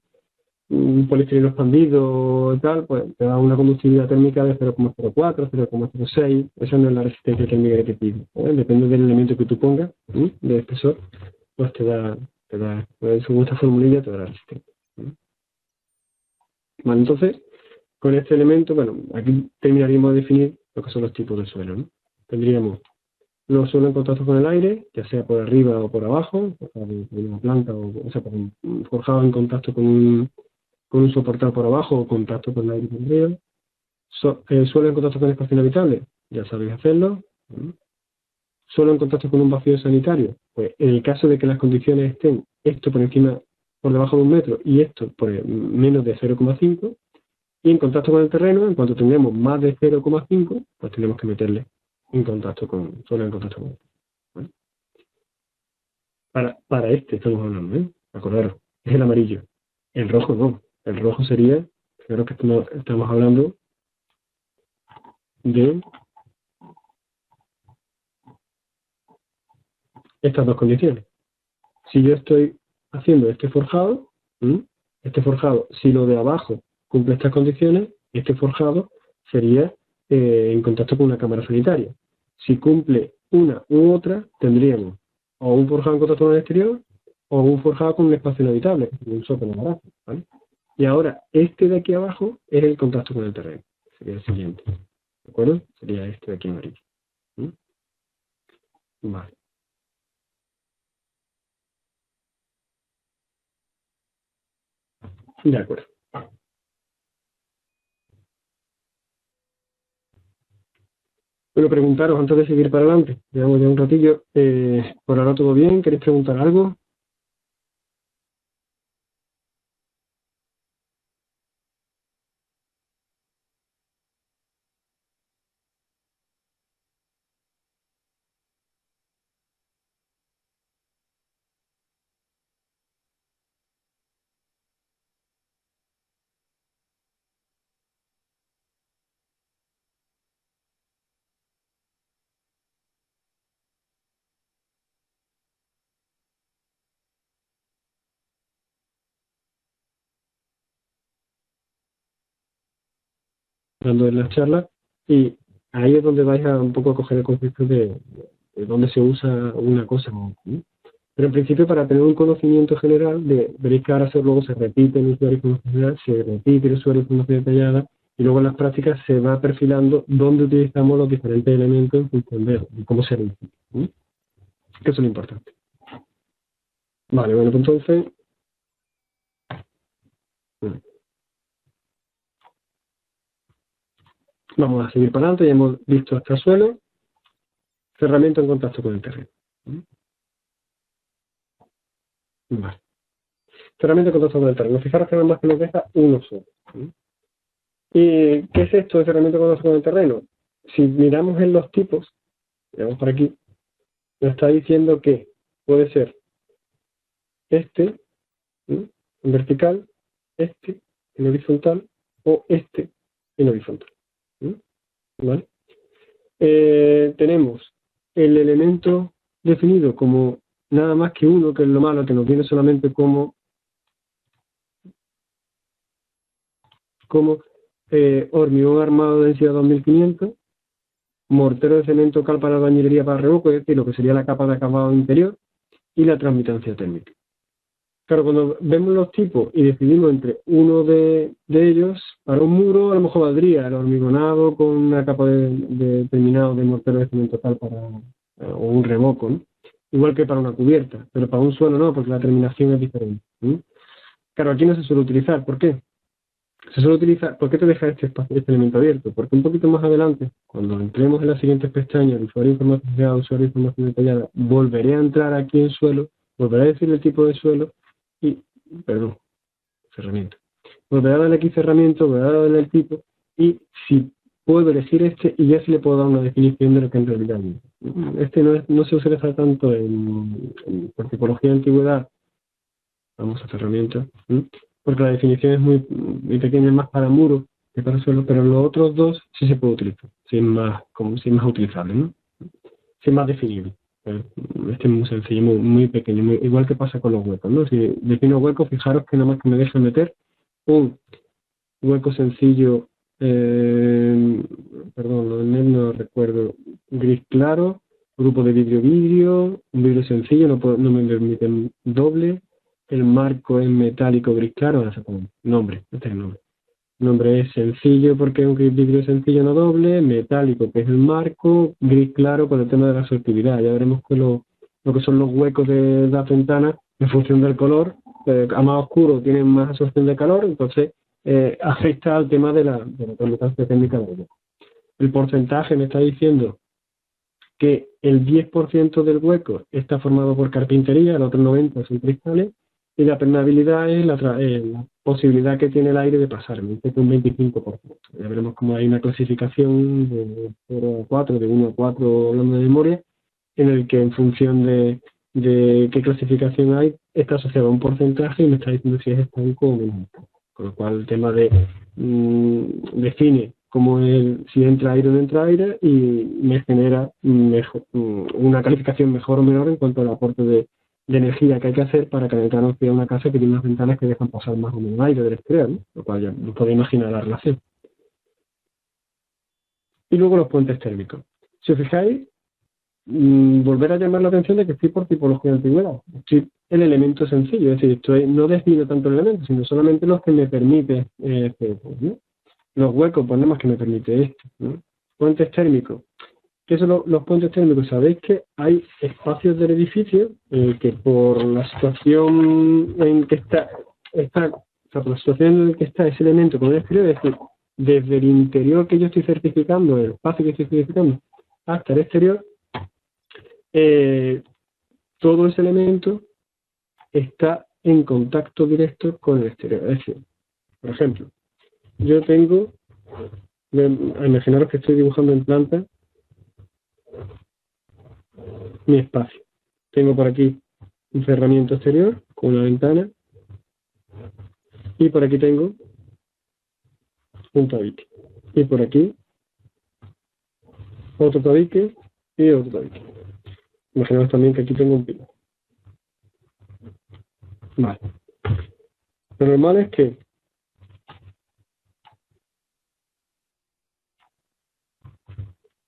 un poliestireno expandido y tal, pues te da una conductividad térmica de 0,04, 0,06. Esa no es la resistencia térmica que te pide. Depende del elemento que tú pongas, de espesor, pues pues, según esta formulilla te da la resistencia. Vale, entonces, con este elemento, bueno, aquí terminaríamos de definir lo que son los tipos de suelo, ¿no? Tendríamos los suelos en contacto con el aire, ya sea por arriba o por abajo, o sea, de una planta, o sea, forjado en contacto con un soportal por abajo o contacto con el aire tendría. Suelo en contacto con el espacio inhabitable, ya sabéis hacerlo. Suelo en contacto con un vacío sanitario, pues en el caso de que las condiciones estén esto por debajo de 1 metro y esto por menos de 0,5, y en contacto con el terreno, en cuanto tengamos más de 0,5, pues tenemos que meterle suelo en contacto con él. ¿Vale? Para este estamos hablando, acordaros, es el amarillo. El rojo no. El rojo sería, creo que estamos hablando de estas dos condiciones. Si yo estoy haciendo este forjado, si lo de abajo cumple estas condiciones, este forjado sería en contacto con una cámara sanitaria. Si cumple una u otra, tendríamos o un forjado en contacto con el exterior o un forjado con un espacio inhabitable, un sótano barato, ¿vale? Y ahora, este de aquí abajo es el contacto con el terreno. Sería el siguiente. ¿De acuerdo? Sería este de aquí amarillo. Vale. De acuerdo. Bueno, preguntaros antes de seguir para adelante. Llevamos ya un ratillo. ¿Por ahora todo bien? ¿Queréis preguntar algo? Dando en las charlas. Y ahí es donde vais a un poco a coger el concepto de dónde se usa una cosa, ¿no? Pero en principio, para tener un conocimiento general, veréis que ahora luego se repite el usuario de información general, se repite el usuario de información detallada, y luego en las prácticas se va perfilando dónde utilizamos los diferentes elementos en función de cómo se realiza. Que eso es lo importante. Vale, bueno, pues entonces, vamos a seguir para adelante. Ya hemos visto hasta el suelo, cerramiento en contacto con el terreno. Vale. Cerramiento en contacto con el terreno. Fijaros que nada más que nos deja uno solo. ¿Y qué es esto de cerramiento en contacto con el terreno? Si miramos en los tipos, miramos por aquí, nos está diciendo que puede ser este, en vertical, este en horizontal o este en horizontal. ¿Vale? Tenemos el elemento definido como nada más que uno, que es lo malo, que nos viene solamente como como hormigón armado de densidad 2500, mortero de cemento cal para albañilería para revoco, es decir, lo que sería la capa de acabado interior, y la transmitancia térmica. Claro, cuando vemos los tipos y decidimos entre uno de ellos, para un muro a lo mejor valdría el hormigonado con una capa de terminado de mortero de cemento cal para, o un revoco, ¿no? Igual que para una cubierta, pero para un suelo no, porque la terminación es diferente, ¿no? Claro, aquí no se suele utilizar. ¿Por qué? Se suele utilizar. ¿Por qué te deja este espacio, este elemento abierto? Porque un poquito más adelante, cuando entremos en las siguientes pestañas, usuario información detallada, usuario información detallada, volveré a entrar aquí en suelo, volveré a decir el tipo de suelo y, perdón, cerramiento. Volveré a darle aquí cerramiento, volveré a darle el tipo y si puedo elegir este y ya sí le puedo dar una definición de lo que en realidad es. Este no se utiliza tanto por tipología de antigüedad. Vamos a herramientas, porque la definición es muy pequeña, es más para muros que para suelo, pero los otros dos sí se puede utilizar, sí es más utilizable, ¿no? Sí es más definible. Este es muy sencillo, muy pequeño, igual que pasa con los huecos, ¿no? Si defino huecos, fijaros que nada más que me deja meter un hueco sencillo, perdón, lo del NET no recuerdo, gris claro, grupo de vidrio, un vidrio sencillo, no me permiten doble, el marco es metálico gris claro, ahora se pone nombre, este es el nombre. El nombre es sencillo porque es un vidrio sencillo no doble, metálico que es el marco, gris claro con el tema de la sortibilidad. Ya veremos que lo que son los huecos de la ventana en función del color, a más oscuro tienen más absorción de calor, entonces afecta al tema de la transmitancia térmica del hueco. El porcentaje me está diciendo que el 10% del hueco está formado por carpintería, el otro 90% son cristales, y la permeabilidad es la posibilidad que tiene el aire de pasar, me dice que un 25%. Ya veremos cómo hay una clasificación de 0 a 4, de 1 a 4 hablando de memoria, en el que en función de qué clasificación hay, está asociado a un porcentaje y me está diciendo si es estanco o menos. Con lo cual el tema define si entra aire o no entra aire y me genera una calificación mejor o menor en cuanto al aporte de energía que hay que hacer para calentar una casa que tiene unas ventanas que dejan pasar más o menos aire del exterior, ¿no? Lo cual ya no podéis imaginar la relación. Y luego los puentes térmicos. Si os fijáis, volver a llamar la atención de que estoy por tipología de antigüedad. Estoy el elemento sencillo, es decir, no defino tanto el elemento, sino solamente los que me permite ¿no? Los huecos, pues nada más que me permite esto, ¿no? Puentes térmicos. ¿Qué son los puentes térmicos? Sabéis que hay espacios del edificio que por la situación en que está por la situación en la que está ese elemento con el exterior, es decir, desde el interior que yo estoy certificando, el espacio que estoy certificando, hasta el exterior, todo ese elemento está en contacto directo con el exterior. Es decir, por ejemplo, yo tengo, imaginaros que estoy dibujando en planta mi espacio. Tengo por aquí un cerramiento exterior con una ventana y por aquí tengo un tabique. Y por aquí otro tabique y otro tabique. Imaginaos también que aquí tengo un pilar. Vale. Lo normal es que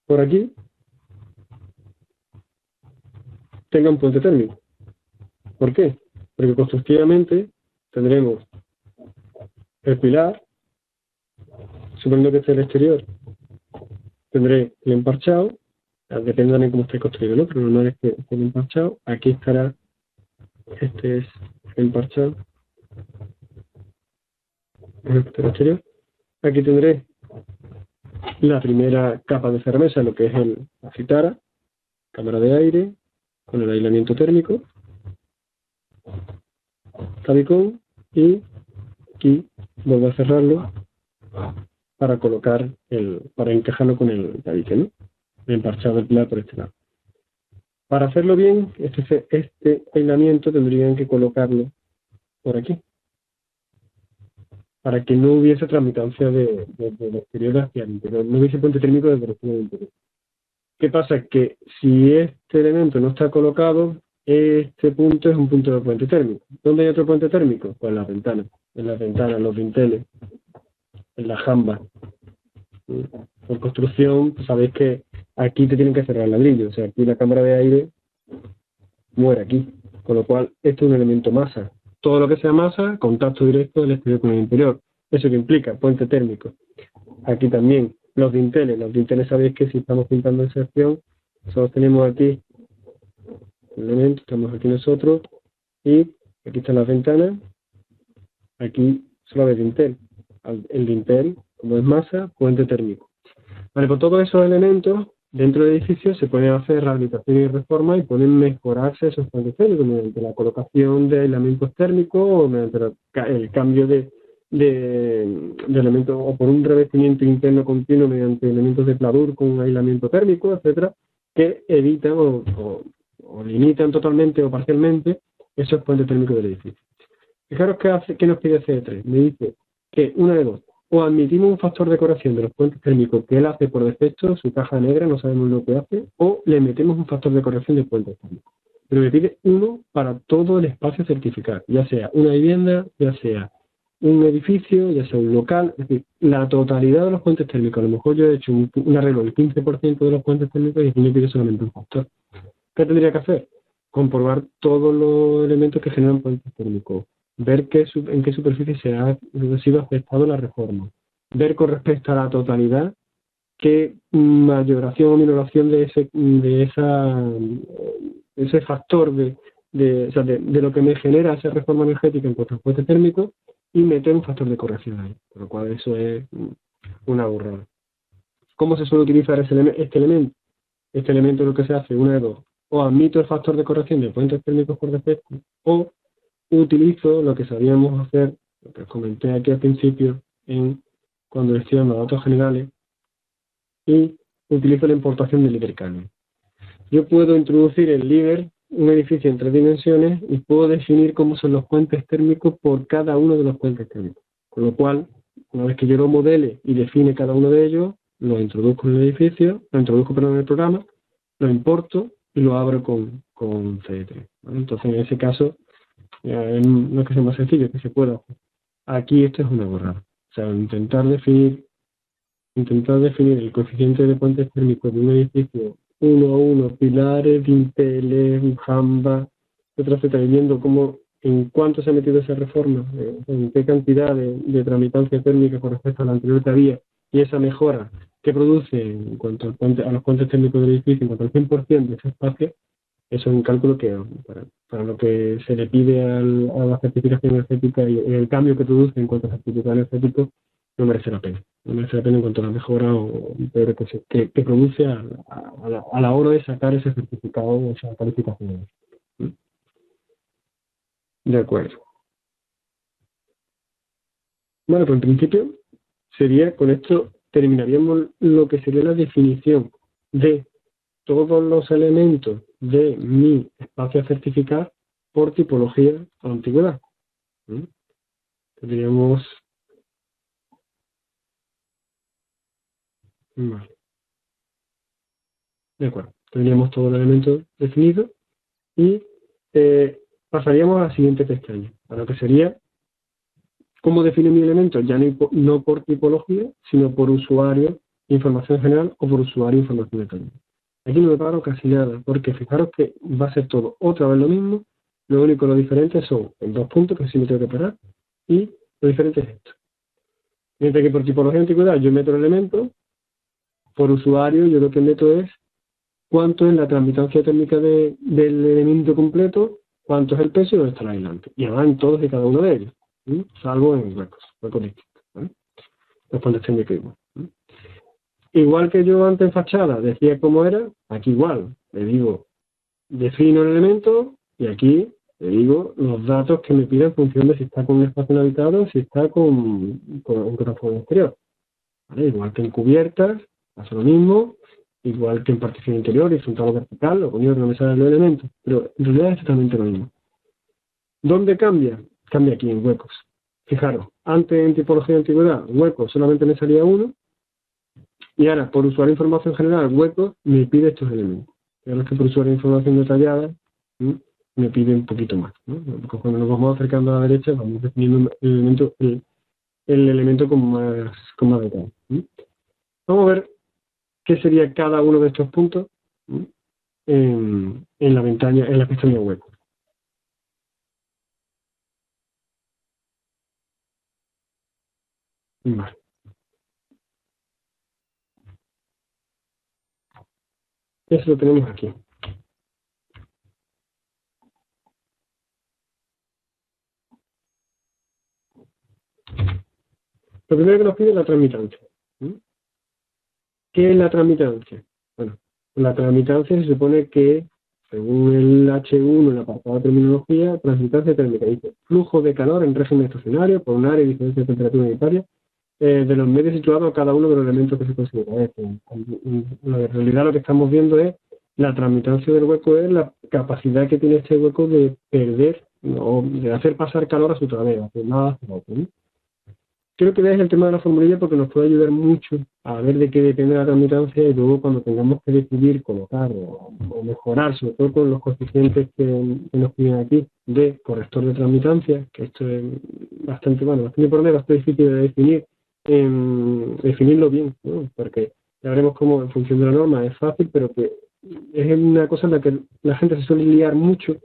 por aquí tenga un puente térmico. ¿Por qué? Porque constructivamente tendremos el pilar, suponiendo que esté el exterior, tendré el emparchado, depende también cómo esté construido, ¿no? Pero lo normal es que esté el emparchado. Aquí estará, este es el emparchado, el exterior. Aquí tendré la primera capa de cermesa, lo que es la citara, cámara de aire, con el aislamiento térmico, tabicón, y aquí vuelvo a cerrarlo para para encajarlo con el tabique, ¿no? El emparchado del pilar por este lado. Para hacerlo bien, este aislamiento tendrían que colocarlo por aquí, para que no hubiese transmitancia del exterior hacia el interior, no hubiese puente térmico desde el exterior al interior. ¿Qué pasa? Que si este elemento no está colocado, este punto es un punto de puente térmico. ¿Dónde hay otro puente térmico? Pues en las ventanas. En las ventanas, los dinteles. en la jamba. Por construcción, pues sabéis que aquí te tienen que cerrar el ladrillo, o sea, aquí la cámara de aire muere aquí, con lo cual esto es un elemento masa. Todo lo que sea masa, contacto directo del exterior con el interior. ¿Eso que implica? Puente térmico. Aquí también los dinteles sabéis que si estamos pintando en sección, solo tenemos aquí el elemento, estamos aquí nosotros, y aquí están las ventanas, aquí solo hay dintel. El dintel, como es masa, puente térmico. Vale, con todos esos elementos, dentro del edificio se pueden hacer rehabilitación y reforma y pueden mejorarse esos puentes térmicos mediante la colocación de aislamientos térmicos o mediante el cambio de elementos o por un revestimiento interno continuo mediante elementos de pladur con aislamiento térmico, etcétera, que evitan o limitan totalmente o parcialmente esos puentes térmicos del edificio. Fijaros qué nos pide CE3. Me dice que una de dos, o admitimos un factor de corrección de los puentes térmicos que él hace por defecto, su caja negra, no sabemos lo que hace, o le metemos un factor de corrección de puentes térmicos. Pero me pide uno para todo el espacio a certificar, ya sea una vivienda, ya sea un edificio, ya sea un local, es decir, la totalidad de los puentes térmicos. A lo mejor yo he hecho un arreglo del 15% de los puentes térmicos y aquí me pide solamente un factor. ¿Qué tendría que hacer? Comprobar todos los elementos que generan puentes térmicos, ver en qué superficie se ha sido afectado la reforma, ver con respecto a la totalidad qué mayoración o minoración de ese factor de lo que me genera esa reforma energética en cuanto a puentes térmicos y meter un factor de corrección ahí, por lo cual eso es una burrada. ¿Cómo se suele utilizar este elemento? Este elemento es lo que se hace, una de dos, o admito el factor de corrección de puentes térmicos por defecto, o utilizo lo que sabíamos hacer, lo que os comenté aquí al principio, cuando estoy dando datos generales, y utilizo la importación del líder Canyon. Yo puedo introducir el líder, un edificio en 3 dimensiones, y puedo definir cómo son los puentes térmicos por cada uno de los puentes térmicos. Con lo cual, una vez que yo lo modele y define cada uno de ellos, lo introduzco en el edificio, en el programa, lo importo y lo abro con C3. ¿Vale? Entonces, en ese caso, no es que sea más sencillo, es que se pueda hacer. Aquí esto es una borrada. O sea, intentar definir el coeficiente de puentes térmicos de un edificio 1 a 1, pilares, dinteles, jamba, etcétera, etcétera, y viendo en cuánto se ha metido esa reforma, en qué cantidad de tramitancia térmica con respecto a la anterior que había, y esa mejora que produce en cuanto a los puentes térmicos del edificio, en cuanto al 100% de ese espacio, eso es un cálculo que para lo que se le pide a la certificación energética y el cambio que produce en cuanto a certificado energético, no merece la pena. No merece la pena en cuanto a la mejora o peor que produce a la hora de sacar ese certificado o esa calificación. De acuerdo. Bueno, pues en principio con esto terminaríamos lo que sería la definición de todos los elementos de mi espacio a certificar por tipología o antigüedad. Tendríamos... Vale. De acuerdo. Tendríamos todos los elementos definidos y pasaríamos a la siguiente pestaña, a lo que sería cómo define mi elemento, ya no por tipología, sino por usuario, información general o por usuario, información detallada. Aquí no me paro casi nada, porque fijaros que va a ser todo otra vez lo mismo, lo diferente son en 2 puntos, que sí me tengo que parar, y lo diferente es esto. Mientras que por tipología de antigüedad yo meto el elemento, por usuario yo lo que meto es cuánto es la transmitancia térmica del elemento completo, cuánto es el peso y dónde está el aislante. Y además en todos y cada uno de ellos, salvo en huecos distintos, ¿vale? Los puentes térmicos igual. Igual que yo antes en fachada decía cómo era, aquí igual, le digo, defino el elemento y aquí le digo los datos que me pide en función de si está con un espacio inhabitado o si está con un transformador exterior. ¿Vale? Igual que en cubiertas, pasa lo mismo, igual que en partición interior, horizontal o vertical, lo único que no me salen los elementos, pero en realidad es exactamente lo mismo. ¿Dónde cambia? Cambia aquí en huecos. Fijaros, antes en tipología de antigüedad, huecos solamente me salía uno, y ahora por usuario de información general, huecos, me pide estos elementos. Y ahora que por usuario de información detallada, me pide un poquito más, ¿no? Porque cuando nos vamos acercando a la derecha, vamos definiendo el elemento, el elemento con más detalle. Vamos a ver qué sería cada uno de estos puntos en la ventana, en la pestaña web. Vale. Eso lo tenemos aquí. Lo primero que nos pide es la transmitancia. ¿Qué es la transmitancia? Bueno, la transmitancia se supone que, según el H1, en la apartado de terminología, transmitancia térmica dice flujo de calor en régimen estacionario por un área y diferencia de temperatura unitaria de los medios situados a cada uno de los elementos que se considera. En realidad lo que estamos viendo es la transmitancia del hueco, es la capacidad que tiene este hueco de perder o de hacer pasar calor a su través, hacer nada hacia otro, ¿no? Quiero que veáis el tema de la formulilla porque nos puede ayudar mucho a ver de qué depende la transmitancia y luego cuando tengamos que decidir colocar o mejorar, sobre todo con los coeficientes que nos piden aquí de corrector de transmitancia, que esto es bastante, bueno, bastante importante, bastante difícil de definir, definirlo bien, ¿no? Porque ya veremos cómo en función de la norma es fácil, pero que es una cosa en la que la gente se suele liar mucho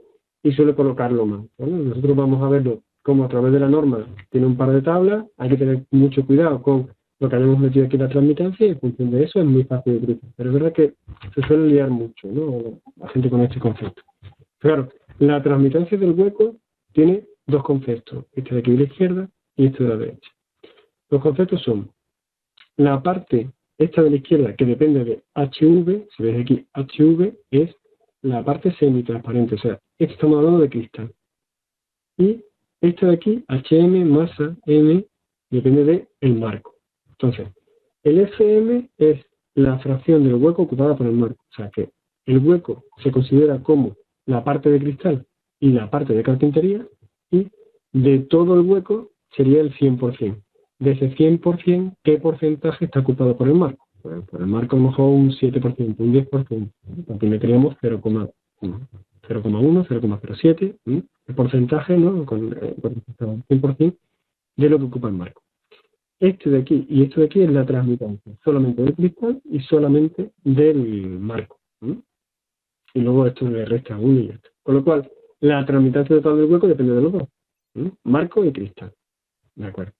y suele colocarlo mal, ¿no? Nosotros vamos a verlo como a través de la norma tiene un par de tablas, hay que tener mucho cuidado con lo que hayamos metido aquí en la transmitancia y en función de eso es muy fácil de utilizar. Pero es verdad que se suele liar mucho, ¿no? La gente con este concepto. Claro, la transmitancia del hueco tiene dos conceptos, este de aquí de la izquierda y este de la derecha. Los conceptos son la parte esta de la izquierda que depende de HV, si veis aquí HV es la parte semitransparente, o sea, estamos hablando de cristal. Y esto de aquí, HM, masa, M, depende del marco. Entonces, el FM es la fracción del hueco ocupada por el marco. O sea que el hueco se considera como la parte de cristal y la parte de carpintería, y de todo el hueco sería el 100%. De ese 100%, ¿qué porcentaje está ocupado por el marco? Pues por el marco a lo mejor un 7%, un 10%. Aquí meteríamos 0,1, 0,07, el porcentaje, ¿no? Con el 100% de lo que ocupa el marco. Este de aquí y esto de aquí es la transmitancia, solamente del cristal y solamente del marco. Y luego esto le resta 1 y esto. Con lo cual, la transmitancia total del hueco depende de los dos, marco y cristal. ¿De acuerdo?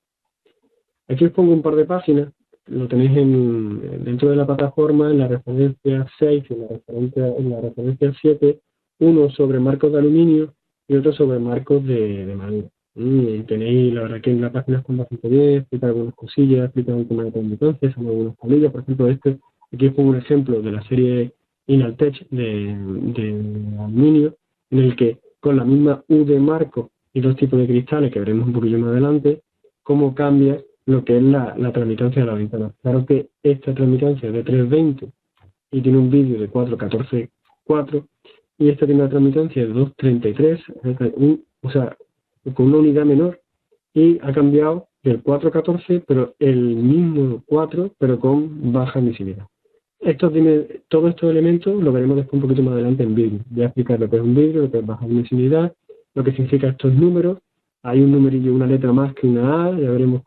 Aquí os pongo un par de páginas, lo tenéis dentro de la plataforma, en la referencia 6 y en la referencia 7, uno sobre marcos de aluminio y otro sobre marcos de madera. Y tenéis, la verdad que en la página está bastante bien, explica algunas cosillas, explica un tema de transmitancia, son algunos palillos, por ejemplo aquí os pongo un ejemplo de la serie Inaltech de aluminio, en el que con la misma U de marco y dos tipos de cristales que veremos un poquillo más adelante, cómo cambia lo que es la transmitancia de la ventana. Claro que esta transmitancia es de 320 y tiene un vídeo de 414.4 y esta tiene una transmitancia de 233, o sea, con una unidad menor, y ha cambiado del 414, pero el mismo 4, pero con baja emisividad. Todos estos elementos lo veremos después un poquito más adelante en vídeo. Voy a explicar lo que es un vídeo, lo que es baja emisividad, lo que significa estos números. Hay un numerillo, una letra más que una A, ya veremos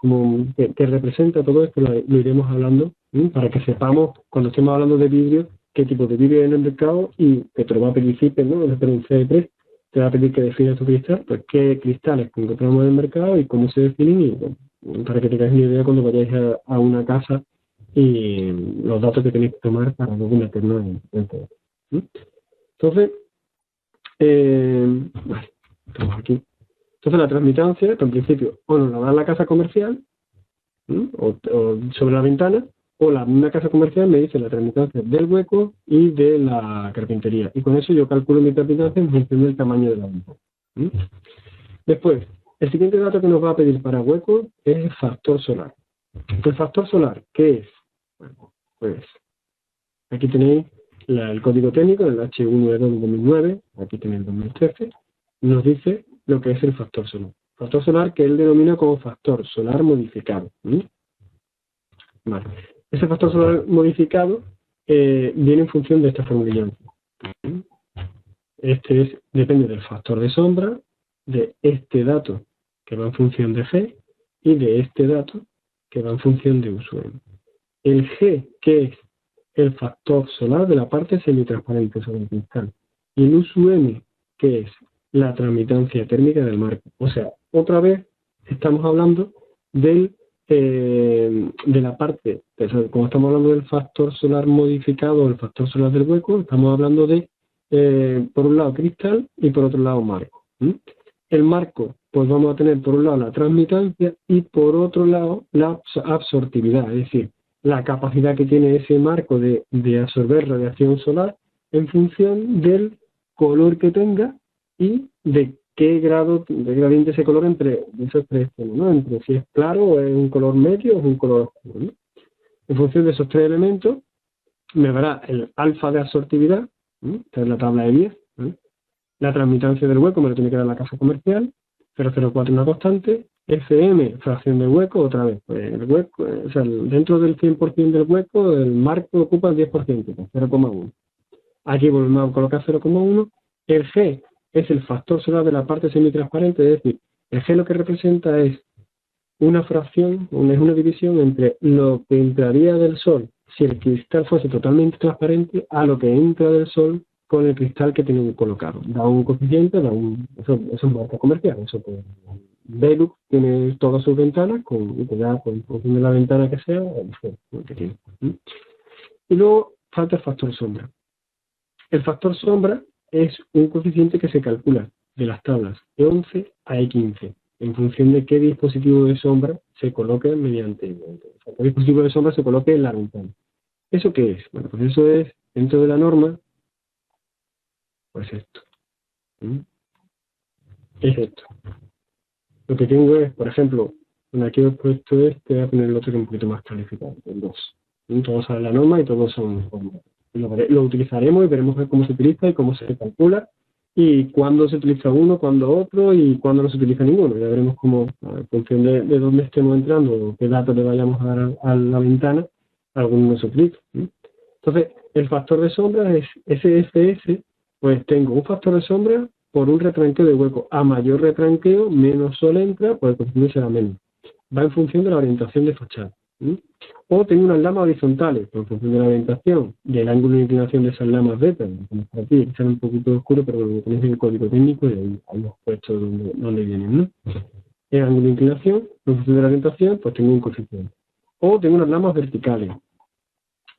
qué representa todo esto, lo iremos hablando, para que sepamos, cuando estemos hablando de vídeo, qué tipo de vídeo hay en el mercado y que te lo va a pedir CIPE, ¿no? En un CD3, te va a pedir que definas tu cristal, pues qué cristales encontramos en el mercado y cómo se definen, y bueno, para que tengáis una idea cuando vayáis a una casa y los datos que tenéis que tomar para luego meternos en todo. Entonces, vale, estamos aquí. Entonces la transmitancia, en principio, o nos la da la casa comercial, o sobre la ventana, o la misma casa comercial me dice la transmitancia del hueco y de la carpintería. Y con eso yo calculo mi transmitancia en función del tamaño de la ventana. Después, el siguiente dato que nos va a pedir para hueco es el factor solar. ¿El factor solar qué es? Bueno, pues aquí tenéis el código técnico del H1 de 2009, aquí tenéis el 2013, nos dice lo que es el factor solar. Factor solar que él denomina como factor solar modificado. Vale. Ese factor solar modificado viene en función de esta formulilla. Depende del factor de sombra, de este dato que va en función de G, y de este dato que va en función de USUM. El G, que es el factor solar de la parte semitransparente sobre el cristal. Y el USUM, que es la transmitancia térmica del marco. O sea, otra vez estamos hablando de la parte, como estamos hablando del factor solar modificado o el factor solar del hueco, estamos hablando de, por un lado, cristal y por otro lado, marco. El marco, pues vamos a tener por un lado la transmitancia y por otro lado la absortividad, es decir, la capacidad que tiene ese marco de absorber radiación solar en función del color que tenga y de qué grado de gradiente ese color entre esos tres extremos, ¿no? Entre si es claro o es un color medio o es un color oscuro, ¿no? En función de esos tres elementos me dará el alfa de absortividad, ¿no? Esta es la tabla de 10, ¿no? La transmitancia del hueco me lo tiene que dar la casa comercial, 0,04 una constante, FM, fracción de hueco, otra vez. Pues el hueco, o sea, dentro del 100% del hueco, el marco ocupa el 10%, pues 0,1. Aquí volvemos a colocar 0,1. El G es el factor solar de la parte semitransparente, es decir, el G lo que representa es una fracción, es una división entre lo que entraría del Sol si el cristal fuese totalmente transparente a lo que entra del Sol con el cristal que tienen colocado. Da un coeficiente, eso es un marco comercial. Eso pues, Velux tiene todas sus ventanas, y te da, en función de la ventana que sea, el que tiene. Y luego falta el factor sombra. El factor sombra es un coeficiente que se calcula de las tablas E11 a E15, en función de qué dispositivo de sombra se coloque qué dispositivo de sombra se coloque en la ventana. ¿Eso qué es? Bueno, pues eso es, dentro de la norma, pues esto. Es esto. Lo que tengo es, por ejemplo, aquí he puesto voy a poner el otro que es un poquito más calificado, el 2. Todos saben la norma y todos son sombras. Lo utilizaremos y veremos cómo se utiliza y cómo se calcula y cuándo se utiliza uno, cuándo otro y cuándo no se utiliza ninguno. Ya veremos cómo, en función de dónde estemos entrando o qué datos le vayamos a dar a la ventana, alguno no se utiliza. Entonces, el factor de sombra es SFS, pues tengo un factor de sombra por un retranqueo de hueco. A mayor retranqueo, menos sol entra, pues el coeficiente será menos. Va en función de la orientación de fachada. O tengo unas lamas horizontales, en función de la orientación y el ángulo de inclinación de esas lamas beta, como está aquí, sale un poquito oscuro, pero lo tenéis en el código técnico y ahí hemos puesto donde vienen, ¿no? El ángulo de inclinación, en función de la orientación, pues tengo un coeficiente. O tengo unas lamas verticales.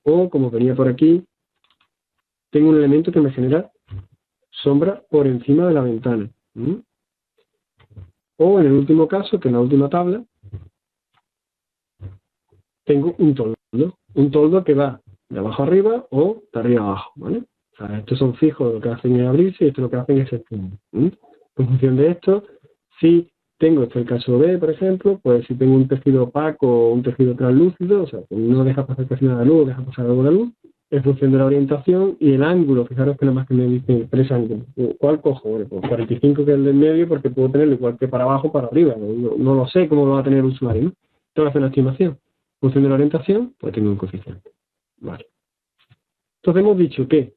O, como venía por aquí, tengo un elemento que me genera sombra por encima de la ventana. O, en el último caso, que en la última tabla, tengo un toldo que va de abajo arriba o de arriba abajo, ¿vale? O sea, estos son fijos, lo que hacen es abrirse y esto lo que hacen es extender. En función de esto, si tengo, este es el caso B, por ejemplo, pues si tengo un tejido opaco o un tejido translúcido, o sea, que no deja pasar casi nada de luz, deja pasar algo de luz, en función de la orientación y el ángulo, fijaros que nada más que me dicen 3 ángulos. ¿Cuál cojo? Bueno, pues 45 que es el del medio porque puedo tenerlo igual que para abajo para arriba, no lo sé cómo lo va a tener el usuario, ¿no? Tengo que hacer una estimación. En función de la orientación, pues tengo un coeficiente. Vale. Entonces hemos dicho que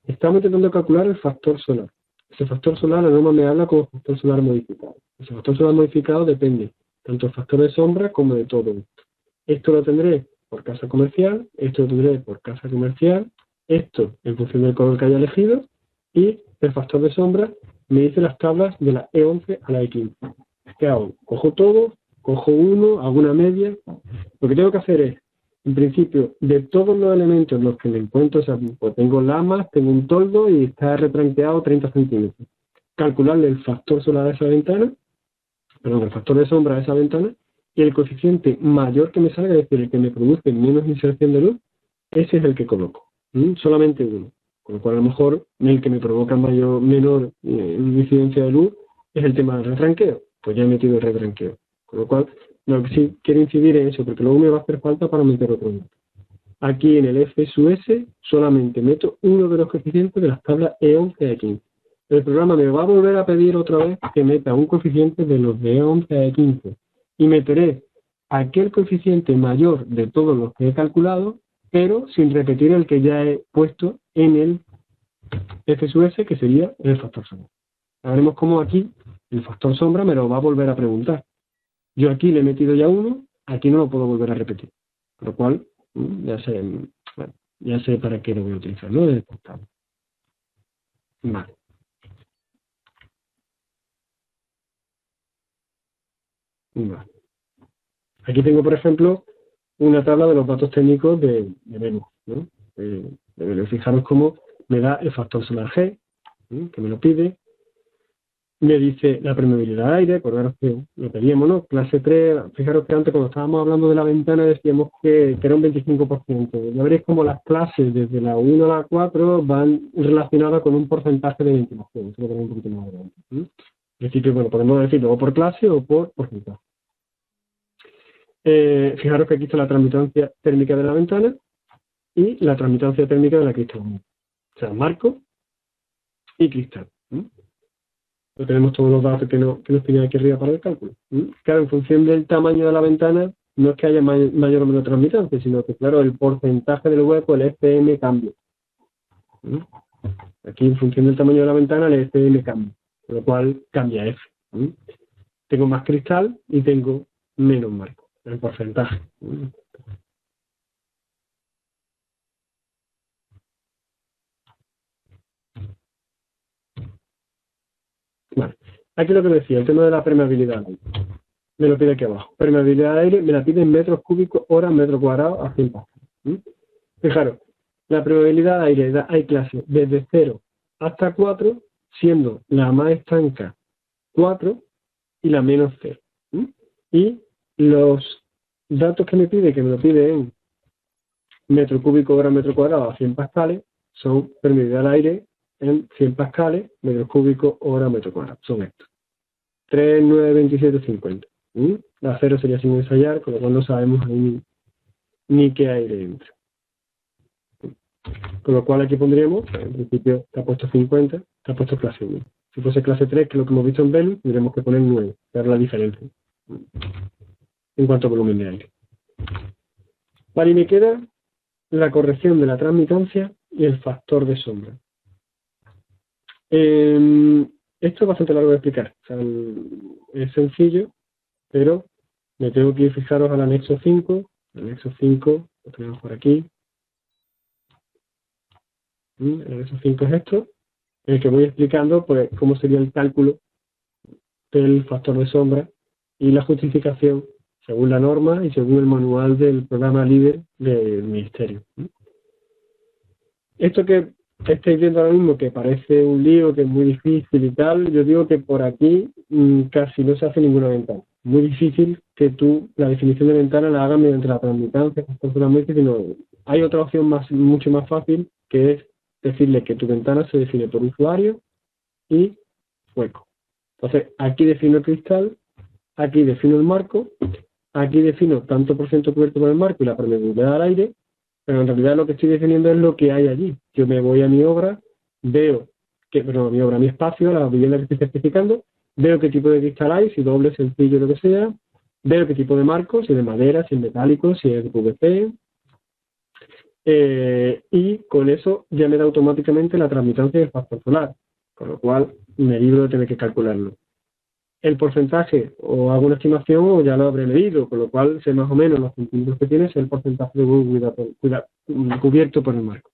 estamos intentando calcular el factor solar. Ese factor solar, la norma me habla como factor solar modificado. Ese factor solar modificado depende tanto del factor de sombra como de todo esto. Esto lo tendré por casa comercial, esto lo tendré por casa comercial, esto en función del color que haya elegido, y el factor de sombra me dice las tablas de la E11 a la E15. ¿Qué hago? Cojo todo, cojo uno, hago una media. Lo que tengo que hacer es, en principio, de todos los elementos en los que me encuentro, o sea, pues tengo lamas, tengo un toldo y está retranqueado 30 centímetros. Calcularle el factor solar a esa ventana, perdón, el factor de sombra a esa ventana, y el coeficiente mayor que me salga, es decir, el que me produce menos inserción de luz, ese es el que coloco. Solamente uno. Con lo cual, a lo mejor, el que me provoca menor incidencia de luz es el tema del retranqueo. Pues ya he metido el retranqueo. Con lo cual, lo que sí quiero incidir en eso, porque luego me va a hacer falta para meter otro dato. Aquí en el FSUS solamente meto uno de los coeficientes de las tablas E11 a E15. El programa me va a volver a pedir otra vez que meta un coeficiente de los de E11 a E15. Y meteré aquel coeficiente mayor de todos los que he calculado, pero sin repetir el que ya he puesto en el FSUS, que sería el factor sombra. Veremos cómo aquí el factor sombra me lo va a volver a preguntar. Yo aquí le he metido ya 1, aquí no lo puedo volver a repetir. Con lo cual, bueno, ya sé para qué lo voy a utilizar, ¿no? Vale. Vale. Aquí tengo, por ejemplo, una tabla de los datos técnicos de Venus, ¿no? Fijaros cómo me da el factor solar G, ¿no? Que me lo pide. Me dice la permeabilidad de aire, acordaros que lo pedíamos, ¿no? Clase 3, fijaros que antes cuando estábamos hablando de la ventana decíamos que era un 25%. Ya veréis como las clases desde la 1 a la 4 van relacionadas con un porcentaje de ventilación. Eso lo tenemos un poquito más adelante. En principio, bueno, podemos decirlo o por clase o por porcentaje. Fijaros que aquí está la transmitancia térmica de la ventana y la transmitancia térmica de la cristalina. O sea, marco y cristal. Pero tenemos todos los datos que nos piden aquí arriba para el cálculo. Claro, en función del tamaño de la ventana, no es que haya mayor o menor transmitancia, sino que, claro, el porcentaje del hueco, el FM, cambia. Aquí, en función del tamaño de la ventana, el FM cambia, con lo cual cambia F. Tengo más cristal y tengo menos marco, el porcentaje. Vale. Aquí lo que decía, el tema de la permeabilidad. Me lo pide aquí abajo. Permeabilidad de aire me la pide en metros cúbicos, horas, metro cuadrado, a 100 pascales. Fijaros, la permeabilidad de aire hay clases desde 0 hasta 4, siendo la más estanca 4 y la menos 0. Y los datos que me pide, que me lo pide en metro cúbico, hora, metro cuadrado, a 100 pascales, son permeabilidad del aire en 100 pascales, metros cúbicos, hora, metro cuadrado. Son estos. 3, 9, 27, 50. La 0 sería sin ensayar, con lo cual no sabemos ni qué aire entra. Con lo cual aquí pondríamos, en principio está puesto 50, está puesto clase 1. Si fuese clase 3, que es lo que hemos visto en Venus, tendríamos que poner 9, dar la diferencia en cuanto a volumen de aire. Vale, y me queda la corrección de la transmitancia y el factor de sombra. Esto es bastante largo de explicar. O sea, es sencillo, pero me tengo que ir, fijaros, al anexo 5. El anexo 5 lo tenemos por aquí. El anexo 5 es esto, en el que voy explicando pues, cómo sería el cálculo del factor de sombra y la justificación según la norma y según el manual del programa líder del ministerio. Esto que estáis viendo ahora mismo, que parece un lío, que es muy difícil y tal, yo digo que por aquí casi no se hace ninguna ventana. Muy difícil que tú la definición de ventana la hagas mediante la transmitancia, sino hay otra opción mucho más fácil, que es decirle que tu ventana se define por usuario y hueco. Entonces, aquí defino el cristal, aquí defino el marco, aquí defino tanto por ciento cubierto por el marco y la permeabilidad al aire, pero en realidad lo que estoy definiendo es lo que hay allí. Yo me voy a mi obra, veo mi espacio, la vivienda que estoy certificando, veo qué tipo de cristal hay, si doble, sencillo, lo que sea, veo qué tipo de marco, si de madera, si es metálico, si es de PVC, y con eso ya me da automáticamente la transmitancia del factor solar, con lo cual me libro de tener que calcularlo. El porcentaje, o hago una estimación o ya lo habré leído, con lo cual sé más o menos los centímetros que tiene, sé el porcentaje de hueco cubierto por el marco.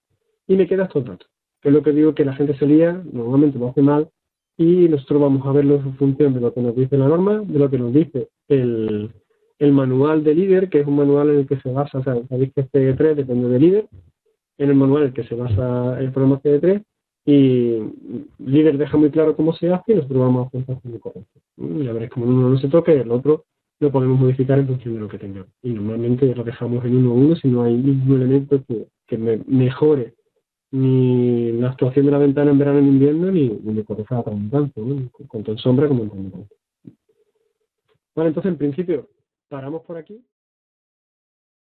Y me queda estos datos, que es lo que digo que la gente se lía, normalmente lo hace mal, y nosotros vamos a verlo en función de lo que nos dice la norma, de lo que nos dice el manual de líder, que es un manual en el que se basa, o sea, sabéis que CE3 depende de líder, en el manual en el que se basa el programa CE3, y líder deja muy claro cómo se hace y nosotros vamos a hacer muy correcto. Ya veréis, como uno no se toque, el otro lo podemos modificar en función de lo que tengamos. Y normalmente lo dejamos en 1:1 si no hay ningún elemento que mejore ni la actuación de la ventana en verano y en invierno, ni me corrija la transmitancia, ¿no? Tanto en sombra como en transmitancia. Vale, entonces en principio paramos por aquí.